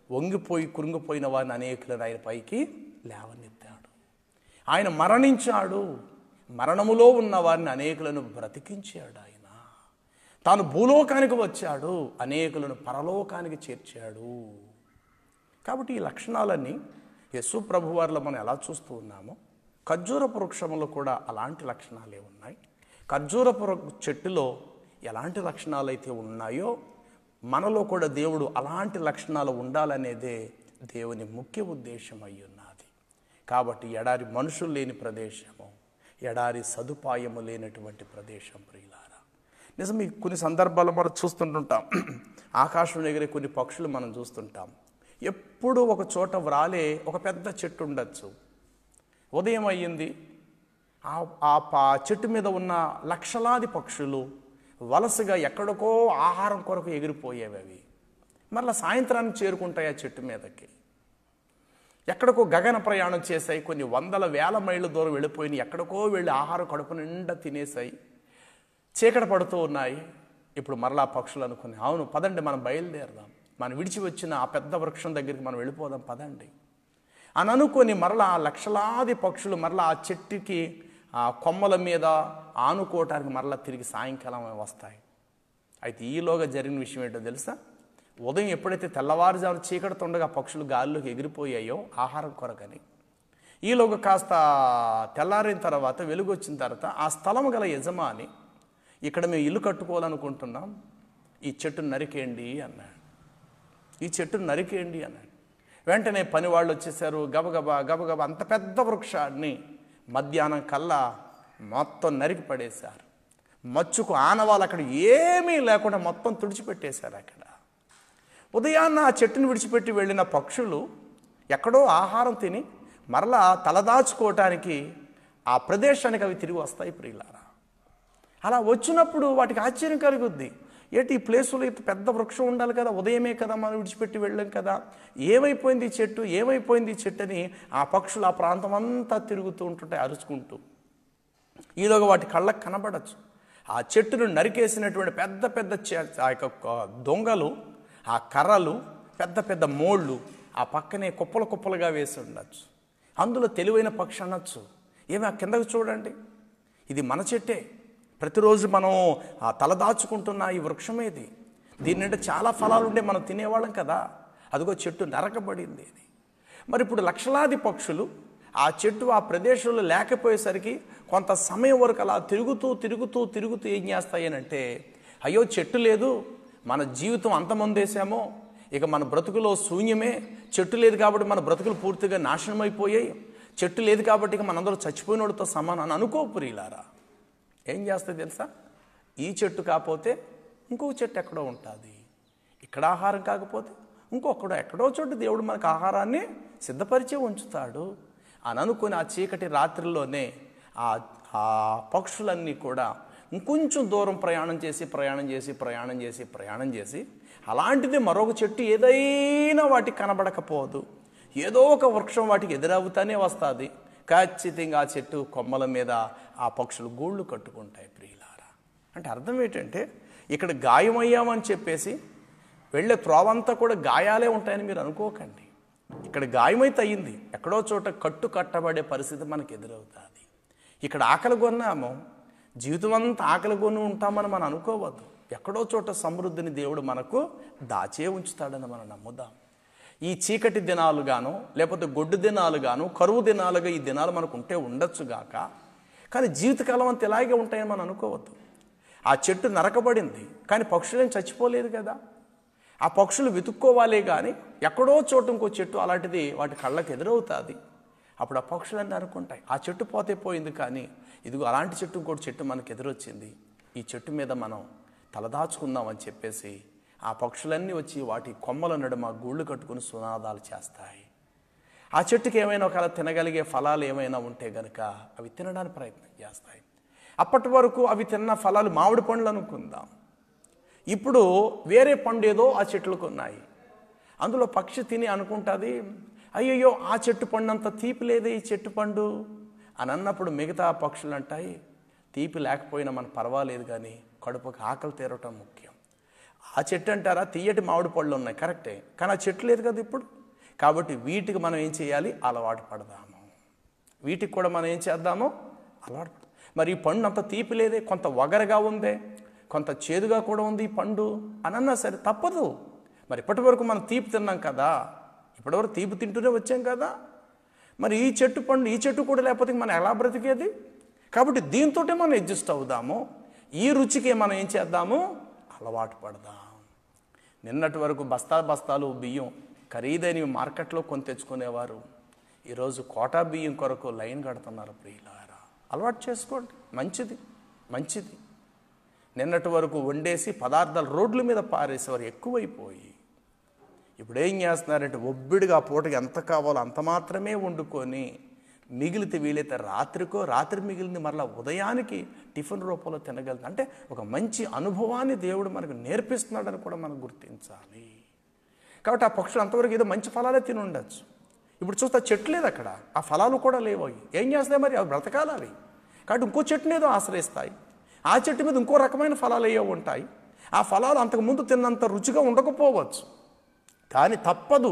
వంగిపోయి కురింగిపోయిన వారిని అనేకులను ఆయన పైకి లేవనెత్తాడు. ఆయన మరణించాడు, మరణములో ఉన్న వారిని అనేకులను బ్రతికించాడు. ఆయన తాను భూలోకానికి వచ్చాడు, అనేకులను పరలోకానికి చేర్చాడు. కాబట్టి ఈ లక్షణాలన్నీ యేసు ప్రభు వారిలో మనం ఎలా చూస్తూ ఉన్నామో ఖర్జూరపు వృక్షంలో కూడా అలాంటి లక్షణాలే ఉన్నాయి. ఖర్జూరపు చెట్టులో ఎలాంటి లక్షణాలు అయితే ఉన్నాయో మనలో కూడా దేవుడు అలాంటి లక్షణాలు ఉండాలనేదే దేవుని ముఖ్య ఉద్దేశం అయి ఉన్నది. కాబట్టి ఎడారి మనుషులు లేని ప్రదేశము, ఎడారి సదుపాయము లేనటువంటి ప్రదేశం ప్రియులారా. నిజమే, కొన్ని సందర్భాల్లో మనం చూస్తుంటుంటాం, ఆకాశం ఎగిరే కొన్ని పక్షులు మనం చూస్తుంటాం. ఎప్పుడు ఒక చోట వ్రాలే ఒక పెద్ద చెట్టు ఉండొచ్చు. ఉదయం అయ్యింది, ఆ చెట్టు మీద ఉన్న లక్షలాది పక్షులు వలసగా ఎక్కడికో ఆహారం కొరకు ఎగిరిపోయేవి. అవి మరలా సాయంత్రానికి చేరుకుంటాయి ఆ చెట్టు మీదకి. ఎక్కడికో గగన ప్రయాణం చేసాయి, కొన్ని వందల వేల మైళ్ళ దూరం వెళ్ళిపోయినాయి, ఎక్కడికో వెళ్ళి ఆహారం కడుపు నిండా తినేసాయి. చీకటి పడుతూ ఉన్నాయి. ఇప్పుడు మరలా పక్షులు అనుకుని, అవును పదండి మనం బయలుదేరదాం, మనం విడిచి వచ్చిన ఆ పెద్ద వృక్షం దగ్గరికి మనం వెళ్ళిపోదాం పదండి అని అనుకొని మరలా లక్షలాది పక్షులు మరలా ఆ చెట్టుకి ఆ కొమ్మల మీద ఆనుకోవటానికి మరలా తిరిగి సాయంకాలం వస్తాయి. అయితే ఈలోగా జరిగిన విషయం ఏంటో తెలుసా? ఉదయం ఎప్పుడైతే తెల్లవారుజాము చీకటితుండగా పక్షులు గాలిలోకి ఎగిరిపోయాయో ఆహారం కొరకని, ఈలోగా కాస్త తెల్లారిన తర్వాత వెలుగు వచ్చిన తర్వాత ఆ స్థలం గల యజమాని, ఇక్కడ మేము ఇల్లు కట్టుకోవాలనుకుంటున్నాం, ఈ చెట్టును నరికేయండి అన్నాడు. ఈ చెట్టును నరికేయండి అన్నాడు. వెంటనే పని వాళ్ళు వచ్చేసారు, గబగబా అంత పెద్ద వృక్షాన్ని మధ్యాహ్నం కల్లా మొత్తం నరికి పడేశారు. మచ్చుకు ఆనవాళ్ళు అక్కడ ఏమీ లేకుండా మొత్తం తుడిచిపెట్టేశారు. అక్కడ ఉదయాన్న ఆ చెట్టును విడిచిపెట్టి వెళ్ళిన పక్షులు ఎక్కడో ఆహారం తిని మరలా తలదాచుకోవటానికి ఆ ప్రదేశానికి అవి తిరిగి వస్తాయి ప్రియులారా. అలా వచ్చినప్పుడు వాటికి ఆశ్చర్యం కలుగుద్ది. ఏంటి ఈ ప్లేసులో ఇంత పెద్ద వృక్షం ఉండాలి కదా, ఉదయమే కదా మనం విడిచిపెట్టి వెళ్ళాం కదా, ఏమైపోయింది ఈ చెట్టు, ఏమైపోయింది ఈ చెట్టు అని ఆ పక్షులు ఆ ప్రాంతం అంతా తిరుగుతూ ఉంటుంటాయి అరుచుకుంటూ. ఈలోగా వాటి కళ్ళకు కనబడచ్చు. ఆ చెట్టును నరికేసినటువంటి పెద్ద పెద్ద ఆ యొక్క దొంగలు, ఆ కర్రలు, పెద్ద పెద్ద మోళ్ళు ఆ పక్కనే కుప్పలు కుప్పలుగా వేసి ఉండొచ్చు. అందులో తెలివైన పక్షి అనొచ్చు, ఏమి ఆ కిందకు చూడండి, ఇది మన చెట్టే, ప్రతిరోజు మనం తలదాచుకుంటున్న ఈ వృక్షమేది, దీని నుండి చాలా ఫలాలు ఉండే మనం తినేవాళ్ళం కదా, అదిగో చెట్టు నరకబడింది అని. మరి ఇప్పుడు లక్షలాది పక్షులు ఆ చెట్టు ఆ ప్రదేశంలో లేకపోయేసరికి కొంత సమయం వరకు అలా తిరుగుతూ తిరుగుతూ తిరుగుతూ ఏం చేస్తాయనంటే, అయ్యో చెట్టు లేదు, మన జీవితం అంతమందేసామో, ఇక మన బ్రతుకులో శూన్యమే, చెట్టు లేదు కాబట్టి మన బ్రతుకులు పూర్తిగా నాశనం అయిపోయాయి, చెట్టు లేదు కాబట్టి ఇక మనందరూ చచ్చిపోయినోడితో సమానం అని అనుకోపురీలారా. ఏం చేస్తుంది తెలుసా, ఈ చెట్టు కాకపోతే ఇంకొక చెట్టు ఎక్కడో ఉంటుంది, ఇక్కడ ఆహారం కాకపోతే ఇంకొకడో ఎక్కడో చోటు దేవుడు మనకు ఆహారాన్ని సిద్ధపరిచే ఉంచుతాడు అని అనుకుని ఆ చీకటి రాత్రిలోనే ఆ పక్షులన్నీ కూడా ఇంకొంచెం దూరం ప్రయాణం చేసి అలాంటిది మరొక చెట్టు ఏదైనా వాటికి కనబడకపోదు, ఏదో ఒక వృక్షం వాటికి ఎదురవుతానే వస్తుంది. ఖచ్చితంగా ఆ చెట్టు కొమ్మల మీద ఆ పక్షులు గూళ్ళు కట్టుకుంటాయి ప్రియులారా. అంటే అర్థం ఏంటంటే, ఇక్కడ గాయమయ్యామని చెప్పేసి వెళ్ళే త్రోవంతా కూడా గాయాలే ఉంటాయని మీరు అనుకోకండి. ఇక్కడ గాయమైతే అయ్యింది, ఎక్కడో చోట కట్టబడే పరిస్థితి మనకు ఎదురవుతుంది. ఇక్కడ ఆకలి కొన్నాము, జీవితం అంతా ఆకలి కొని ఉంటామని మనం అనుకోవద్దు. ఎక్కడో చోట సమృద్ధిని దేవుడు మనకు దాచే ఉంచుతాడని మనం నమ్ముదాం. ఈ చీకటి దినాలు గాను, లేకపోతే గొడ్డు దినాలు గాను, కరువు దినాలుగా ఈ దినాలు మనకు ఉంటే ఉండొచ్చుగాక, కానీ జీవితకాలం అంతా ఇలాగే ఉంటాయని మనం అనుకోవద్దు. ఆ చెట్టు నరకబడింది, కానీ పక్షులేం చచ్చిపోలేదు కదా. ఆ పక్షులు వెతుక్కోవాలే కానీ ఎక్కడో చోటు ఇంకో చెట్టు అలాంటిది వాటి కళ్ళకు ఎదురవుతుంది. అప్పుడు ఆ పక్షులన్నీ అనుకుంటాయి, ఆ చెట్టు పోతే పోయింది, కానీ ఇదిగో అలాంటి చెట్టు ఇంకోటి చెట్టు మనకు ఎదురొచ్చింది, ఈ చెట్టు మీద మనం తలదాచుకుందామని చెప్పేసి ఆ పక్షులన్నీ వచ్చి వాటి కొమ్మల నడుమ గూళ్ళు కట్టుకుని సునాదాలు చేస్తాయి. ఆ చెట్టుకి ఏమైనా ఒకవేళ తినగలిగే ఫలాలు ఏమైనా ఉంటే గనుక అవి తినడానికి ప్రయత్నం చేస్తాయి. అప్పటి వరకు అవి తిన్న ఫలాలు మామిడి పండ్లు అనుకుందాం, ఇప్పుడు వేరే పండు ఏదో ఆ చెట్లకు ఉన్నాయి. అందులో పక్షి తిని అనుకుంటుంది, అయ్యయ్యో ఆ చెట్టు పండు అంత తీపి లేదే ఈ చెట్టు పండు అని అన్నప్పుడు మిగతా పక్షులు అంటాయి, తీపి లేకపోయినా మనకు పర్వాలేదు, కానీ కడుపుకి ఆకలి తీరటం ముఖ్యం. ఆ చెట్టు అంటారా, తీయటి మామిడి పళ్ళు ఉన్నాయి కరెక్టే, కానీ ఆ చెట్టు లేదు కదా ఇప్పుడు. కాబట్టి వీటికి మనం ఏం చేయాలి, అలవాటు పడదాము. వీటికి కూడా మనం ఏం చేద్దాము, అలవాటు పడదాం. మరి ఈ పండు అంత తీపి లేదే, కొంత వగరగా ఉందే, కొంత చేదుగా కూడా ఉంది ఈ పండు అని అన్నా సరే తప్పదు. మరి ఇప్పటి వరకు మనం తీపి తిన్నాం కదా, ఇప్పటివరకు తీపి తింటూనే వచ్చాం కదా, మరి ఈ చెట్టు పండు ఈ చెట్టు కూడా లేకపోతే మనం ఎలా బ్రతికేది. కాబట్టి దీంతో మనం అడ్జస్ట్ అవుదాము, ఈ రుచికి మనం ఏం చేద్దాము, అలవాటు పడదాం. నిన్నటి వరకు బస్తాలు బియ్యం ఖరీదైనవి మార్కెట్లో కొని తెచ్చుకునేవారు, ఈరోజు కోటా బియ్యం కొరకు లైన్ కడుతున్నారు ప్రియులారా. అలవాటు చేసుకోండి, మంచిది. నిన్నటి వరకు వండేసి పదార్థాలు రోడ్ల మీద పారేసేవారు ఎక్కువైపోయి, ఇప్పుడు ఏం చేస్తున్నారంటే ఒబ్బిడిగా పూటకి ఎంత కావాలో అంత మాత్రమే వండుకొని మిగిలితే వీలైతే రాత్రి మిగిలింది మరలా ఉదయానికి టిఫిన్ రూపంలో తినగలుగుతాం. అంటే ఒక మంచి అనుభవాన్ని దేవుడు మనకు నేర్పిస్తున్నాడని కూడా మనం గుర్తించాలి. కాబట్టి ఆ పక్షులు అంతవరకు ఏదో మంచి ఫలాలే తిని ఉండొచ్చు. ఇప్పుడు చూస్తే చెట్టు లేదు అక్కడ, ఆ ఫలాలు కూడా లేవు. ఏం చేస్తాయి మరి, అవి బ్రతకాలి అవి. కాబట్టి ఇంకో చెట్టుని ఏదో ఆశ్రయిస్తాయి, ఆ చెట్టు మీద ఇంకో రకమైన ఫలాలు ఏవో ఉంటాయి. ఆ ఫలాలు అంతకుముందు తిన్నంత రుచిగా ఉండకపోవచ్చు, కానీ తప్పదు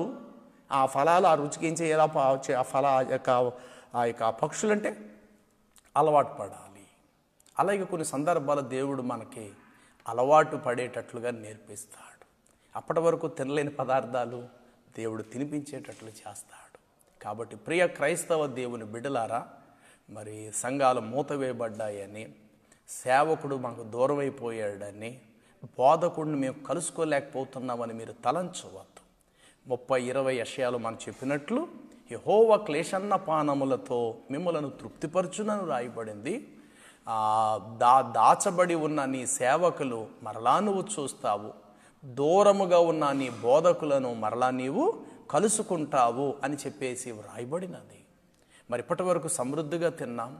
ఆ ఫలాలు ఆ రుచికి ఏం చేయాలి, ఆ యొక్క పక్షులంటే అలవాటు పడాలి. అలాగే కొన్ని సందర్భాలు దేవుడు మనకి అలవాటు పడేటట్లుగా నేర్పిస్తాడు. అప్పటి వరకు తినలేని పదార్థాలు దేవుడు తినిపించేటట్లు చేస్తాడు. కాబట్టి ప్రియ క్రైస్తవ దేవుని బిడ్డలారా, మరి సంఘాలు మూతవేయబడ్డాయని, సేవకుడు మాకు దూరం అయిపోయాడని, బోధకుడిని మేము కలుసుకోలేకపోతున్నామని మీరు తలంచవద్దు. 30-20 యెషయాలు మనం చెప్పినట్లు యెహోవా క్లేశన్న పానములతో మిమ్మలను తృప్తిపరచునని రాయబడింది. దాచబడి ఉన్న నీ సేవకులు మరలా నువ్వు చూస్తావు, దూరముగా ఉన్న నీ బోధకులను మరలా నీవు కలుసుకుంటావు అని చెప్పేసి రాయబడినది. మరి ఇప్పటి వరకు సమృద్ధిగా తిన్నాం,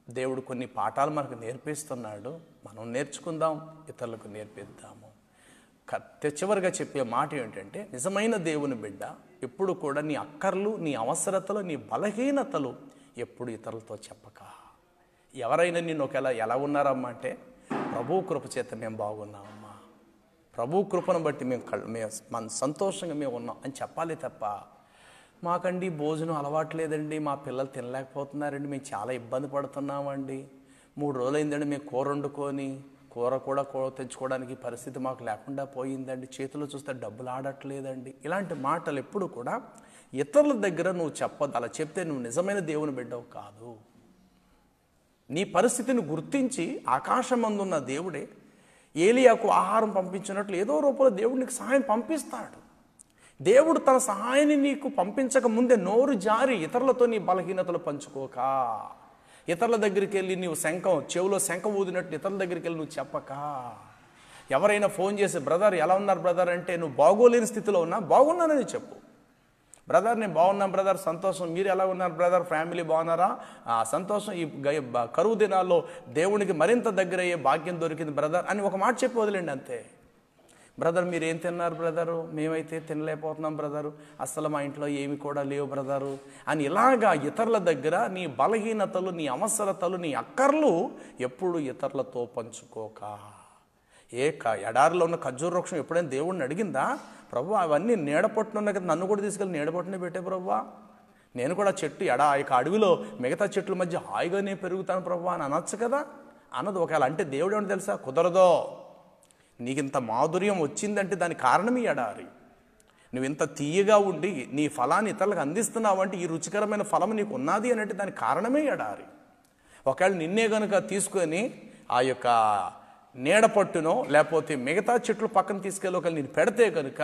దేవుడు కొన్ని పాఠాలు మనకు నేర్పిస్తున్నాడు, మనం నేర్చుకుందాం, ఇతరులకు నేర్పిద్దాము. చివరిగా చెప్పే మాట ఏంటంటే, నిజమైన దేవుని బిడ్డ ఎప్పుడు కూడా నీ అక్కర్లు, నీ అవసరతలు, నీ బలహీనతలు ఎప్పుడు ఇతరులతో చెప్పక. ఎవరైనా నిన్ను ఎలా ఉన్నారమ్మా అంటే, ప్రభు కృప చేత మేము బాగున్నామమ్మా, ప్రభు కృపను బట్టి మన సంతోషంగా మేము ఉన్నాం అని చెప్పాలి తప్ప, మాకండి భోజనం అలవాట్లేదండి, మా పిల్లలు తినలేకపోతున్నారండి, మేము చాలా ఇబ్బంది పడుతున్నామండి, 3 రోజులైందండి మేము కూర వండుకొని, కూర తెచ్చుకోవడానికి పరిస్థితి మాకు లేకుండా పోయిందండి, చేతిలో చూస్తే డబ్బులు ఆడట్లేదండి, ఇలాంటి మాటలు ఎప్పుడు కూడా ఇతరుల దగ్గర నువ్వు చెప్పొద్దు. అలా చెప్తే నువ్వు నిజమైన దేవుని బిడ్డవు కాదు. నీ పరిస్థితిని గుర్తించి ఆకాశమందున్న దేవుడే ఏలియాకు ఆహారం పంపించినట్లు ఏదో రూపంలో దేవుడు నీకు సహాయం పంపిస్తాడు. దేవుడు తన సహాయాన్ని నీకు పంపించక ముందే నోరు జారి ఇతరులతో నీ బలహీనతలు పంచుకోక, ఇతరుల దగ్గరికి వెళ్ళి నీవు చెవులో శంఖం ఊదినట్టు ఇతరుల దగ్గరికి వెళ్ళి నువ్వు చెప్పక, ఎవరైనా ఫోన్ చేసి బ్రదర్ ఎలా ఉన్నారు బ్రదర్ అంటే నువ్వు బాగోలేని స్థితిలో ఉన్నా బాగున్నానని చెప్పు. బ్రదర్ నేను బాగున్నాను బ్రదర్, సంతోషం, మీరు ఎలా ఉన్నారు బ్రదర్, ఫ్యామిలీ బాగున్నారా, సంతోషం, ఈ కరువు దినాల్లో దేవునికి మరింత దగ్గర అయ్యే భాగ్యం దొరికింది బ్రదర్ అని ఒక మాట చెప్పి వదిలేండి అంతే. బ్రదర్ మీరు ఏం తిన్నారు బ్రదరు, మేమైతే తినలేకపోతున్నాం బ్రదరు, అసలు మా ఇంట్లో ఏమి కూడా లేవు బ్రదరు అని ఇలాగా ఇతరుల దగ్గర నీ బలహీనతలు, నీ అవసరతలు, నీ అక్కర్లు ఎప్పుడు ఇతరులతో పంచుకోక. ఎడారిలో ఉన్న ఖర్జూర వృక్షం ఎప్పుడైనా దేవుడిని అడిగిందా, ప్రభు అవన్నీ నీడపట్టునున్నా కదా, నన్ను కూడా తీసుకెళ్ళి నీడపట్టునే పెట్టే ప్రభువా, నేను కూడా చెట్టు అడవిలో మిగతా చెట్ల మధ్య హాయిగానే పెరుగుతాను ప్రభు అని అనొచ్చు కదా అన్నది. ఒకవేళ అంటే దేవుడు ఏమని తెలుసా, కుదరదో, నీకింత మాధుర్యం వచ్చిందంటే దానికి కారణం ఈ ఎడారి, నువ్వు ఇంత తీయగా ఉండి నీ ఫలాన్ని ఇతరులకు అందిస్తున్నావు అంటే, ఈ రుచికరమైన ఫలం నీకు ఉన్నది అని అంటే దానికి కారణమే ఎడారి. ఒకవేళ నిన్నే కనుక తీసుకొని ఆ యొక్క నీడ పట్టునో లేకపోతే మిగతా చెట్లు పక్కన తీసుకెళ్ళి ఒకవేళ నేను పెడితే కనుక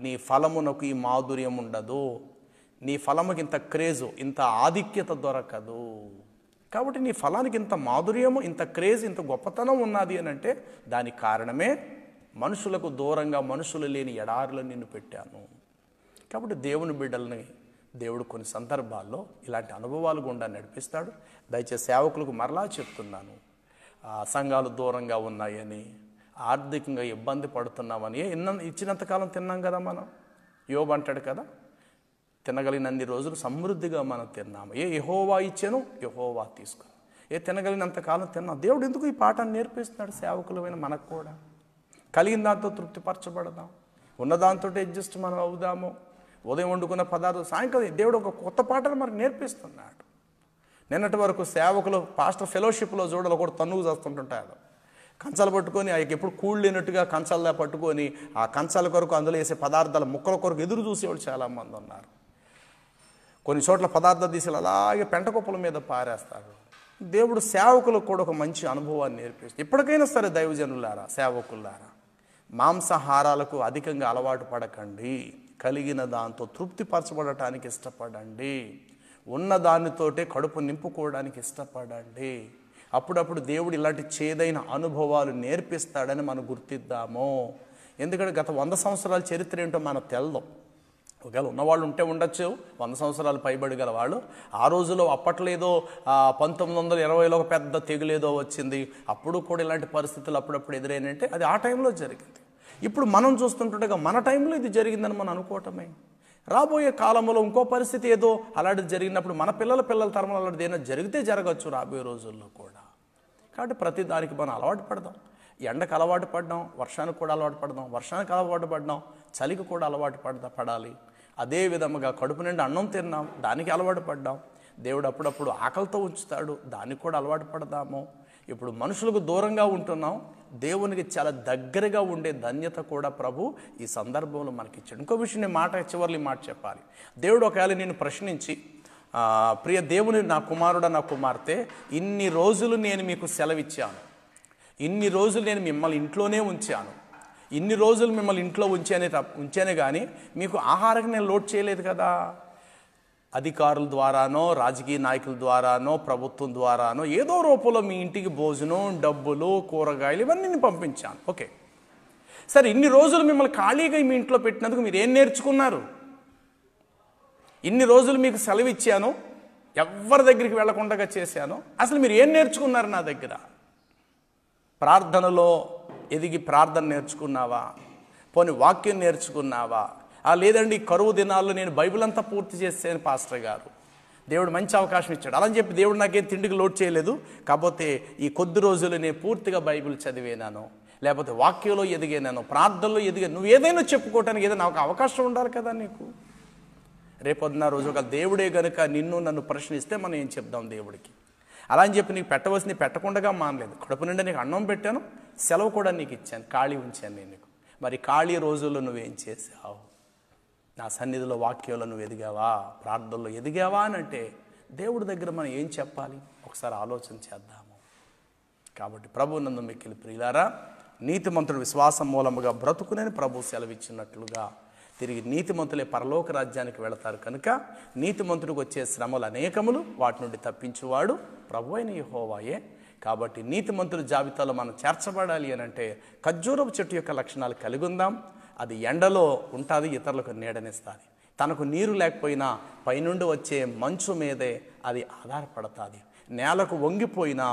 నీ ఫలమునకు ఈ మాధుర్యం ఉండదు, నీ ఫలముకి ఇంత క్రేజు, ఇంత ఆధిక్యత దొరకదు. కాబట్టి నీ ఫలానికి ఇంత మాధుర్యము, ఇంత క్రేజ్, ఇంత గొప్పతనం ఉన్నది అని అంటే దానికి కారణమే మనుషులకు దూరంగా, మనుషులు లేని ఎడారిలో నిన్ను పెట్టాను. కాబట్టి దేవుని బిడ్డల్ని దేవుడు కొన్ని సందర్భాల్లో ఇలాంటి అనుభవాలు గుండా నడిపిస్తాడు. దయచేసి సేవకులకు మరలా చెప్తున్నాను, సంఘాలు దూరంగా ఉన్నాయని, ఆర్థికంగా ఇబ్బంది పడుతున్నామని, ఇచ్చినంతకాలం తిన్నాం కదా మనం, యోబు అంటాడు కదా, తినగలిగినన్ని రోజులు సమృద్ధిగా మనం తిన్నాము, యెహోవా ఇచ్చాను యెహోవా తీసుకుని, తినగలిగినంతకాలం తిన్నాం. దేవుడు ఎందుకు ఈ పాఠాన్ని నేర్పిస్తున్నాడు సేవకులమైన మనకు కూడా. కలిగిన దాంతో తృప్తిపరచబడదాం, ఉన్నదాంతో అడ్జస్ట్ మనం అవుదాము. ఉదయం వండుకున్న పదార్థం సాయంకాలం దేవుడు ఒక కొత్త పాఠాలు మనకు నేర్పిస్తున్నాడు. నిన్నటి వరకు సేవకులు పాస్టర్ ఫెలోషిప్లో చూడాలి, ఒకటి తన్నుకు చేస్తుంటుంటాడు, కంచాలు పట్టుకొని ఎప్పుడు కూళ్ళు లేనట్టుగా కంచాల పట్టుకొని ఆ కంచాల కొరకు అందులో వేసే పదార్థాల ముక్కల కొరకు ఎదురు చూసేవాళ్ళు చాలామంది ఉన్నారు. కొన్ని చోట్ల పదార్థాలు తీసి అలాగే పెంటకుప్పల మీద పారేస్తారు. దేవుడు సేవకులకు కూడా ఒక మంచి అనుభవాన్ని నేర్పిస్తుంది. ఎప్పటికైనా సరే దైవజనులారా, సేవకులారా, మాంసాహారాలకు అధికంగా అలవాటు పడకండి, కలిగిన దాంతో తృప్తిపరచబడటానికి ఇష్టపడండి, ఉన్న దానితోటే కడుపు నింపుకోవడానికి ఇష్టపడండి. అప్పుడప్పుడు దేవుడు ఇలాంటి చేదైన అనుభవాలు నేర్పిస్తాడని మనం గుర్తిద్దాము. ఎందుకంటే గత 100 సంవత్సరాల చరిత్ర ఏంటో మనకు తెలదు. ఒకవేళ ఉన్నవాళ్ళు ఉంటే ఉండొచ్చు, 100 సంవత్సరాలు పైబడి గల వాళ్ళు. ఆ రోజులో అప్పట్లో ఏదో 1920లో ఒక పెద్ద తెగులేదో వచ్చింది, అప్పుడు కూడా ఇలాంటి పరిస్థితులు అప్పుడప్పుడు ఎదురైనంటే అది ఆ టైంలో జరిగింది. ఇప్పుడు మనం చూస్తుంటుండగా మన టైంలో ఇది జరిగిందని మనం అనుకోవటమే. రాబోయే కాలంలో ఇంకో పరిస్థితి ఏదో అలాంటిది జరిగినప్పుడు మన పిల్లల తరంలో అలాంటిది ఏదైనా జరిగితే జరగచ్చు రాబోయే రోజుల్లో కూడా. కాబట్టి ప్రతి దానికి మనం అలవాటు పడదాం. ఎండకు అలవాటు పడ్డాం, వర్షానికి కూడా అలవాటు పడదాం, వర్షానికి అలవాటు పడ్డాం, చలికి కూడా అలవాటు పడాలి. అదే విధముగా కడుపు నిండా అన్నం తిన్నాం, దానికి అలవాటు పడ్డాం. దేవుడు అప్పుడప్పుడు ఆకలితో ఉంచుతాడు, దానికి కూడా అలవాటు పడదాము. ఇప్పుడు మనుషులకు దూరంగా ఉంటున్నాం, దేవునికి చాలా దగ్గరగా ఉండే ధన్యత కూడా ప్రభు ఈ సందర్భంలో మనకి ఇచ్చాడు. ఇంకో విషయం నేను చివరి మాట చెప్పాలి. దేవుడు ఒకవేళ నేను ప్రశ్నించి, ప్రియ దేవుని నా కుమారుడా నా కుమార్తె, ఇన్ని రోజులు నేను మీకు సెలవిచ్చాను, ఇన్ని రోజులు నేను మిమ్మల్ని ఇంట్లోనే ఉంచాను, ఇన్ని రోజులు మిమ్మల్ని ఇంట్లో ఉంచానే కానీ మీకు ఆహారం నేను లోడ్ చేయలేదు కదా, అధికారుల ద్వారానో, రాజకీయ నాయకుల ద్వారానో, ప్రభుత్వం ద్వారానో ఏదో రూపంలో మీ ఇంటికి భోజనం, డబ్బులు, కూరగాయలు ఇవన్నీ నేను పంపించాను. ఓకే, సరే, ఇన్ని రోజులు మిమ్మల్ని ఖాళీగా మీ ఇంట్లో పెట్టినందుకు మీరు ఏం నేర్చుకున్నారు? ఇన్ని రోజులు మీకు సెలవు ఇచ్చాను, ఎవరి దగ్గరికి వెళ్లకుండా చేశాను. అసలు మీరు ఏం నేర్చుకున్నారు నా దగ్గర? ప్రార్థనలో ఎదిగి ప్రార్థన నేర్చుకున్నావా? పోనీ వాక్యం నేర్చుకున్నావా? లేదండి కరువు దినాల్లో నేను బైబిల్ అంతా పూర్తి చేసాను పాస్టర్ గారు, దేవుడు మంచి అవకాశం ఇచ్చాడు, అలా అని చెప్పి దేవుడు నాకేం తిండికి లోటు చేయలేదు, కాకపోతే ఈ కొద్ది రోజులు నేను పూర్తిగా బైబిల్ చదివేనాను, లేకపోతే వాక్యంలో ఎదిగాను, ప్రార్థనలో ఎదిగాను. నువ్వు ఏదైనా చెప్పుకోవటానికి ఏదైనా ఒక అవకాశం ఉండాలి కదా నీకు. రేపొద్దున రోజు ఒక దేవుడే గనుక నిన్ను నన్ను ప్రశ్నిస్తే మనం ఏం చెప్దాం దేవుడికి? అలా అని చెప్పి నీకు పెట్టవలసి నీ పెట్టకుండా మానలేదు. కడుపు నిండా నీకు అన్నం పెట్టాను, సెలవు కూడా నీకు ఇచ్చాను, ఖాళీ ఉంచాను నేను నీకు. మరి ఖాళీ రోజుల్లో నువ్వేం చేసావు? నా సన్నిధిలో వాక్యంలో నువ్వు ఎదిగావా? ప్రార్థనలో ఎదిగావా అని అంటే దేవుడి దగ్గర మనం ఏం చెప్పాలి? ఒకసారి ఆలోచన చేద్దాము. కాబట్టి ప్రభు నందు మిక్కిలి ప్రియులారా, నీతిమంతుడు విశ్వాసం మూలముగా బ్రతుకునని ప్రభు సెలవిచ్చినట్లుగా తిరిగి నీతిమంతులే పరలోక రాజ్యానికి వెళతారు కనుక నీతిమంతుడికి వచ్చే శ్రమలు అనేకములు, వాటి నుండి తప్పించువాడు ప్రభు అయిన యెహోవాయే. కాబట్టి నీతిమంతుల జాబితాలో మనం చేర్చబడాలి అని అంటే ఖర్జూరపు చెట్టు యొక్క లక్షణాలు కలిగి ఉందాం. అది ఎండలో ఉంటుంది, ఇతరులకు నీడనిస్తుంది. తనకు నీరు లేకపోయినా పైనుండి వచ్చే మంచు మీదే అది ఆధారపడుతుంది. నేలకు వంగిపోయినా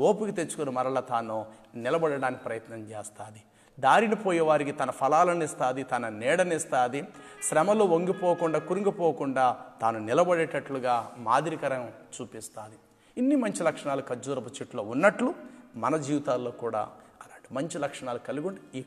ఓపిక తెచ్చుకుని మరల తాను నిలబడడానికి ప్రయత్నం చేస్తుంది. దారిన పోయేవారికి తన ఫలాలను ఇస్తుంది, తన నీడనిస్తుంది. శ్రమలో వంగిపోకుండా కురింగిపోకుండా తాను నిలబడేటట్లుగా మాదిరికరం చూపిస్తుంది. ఇన్ని మంచి లక్షణాలు ఖర్జూరపు చెట్టులో ఉన్నట్లు మన జీవితాల్లో కూడా అలాంటి మంచి లక్షణాలు కలిగి ఉండి ఈ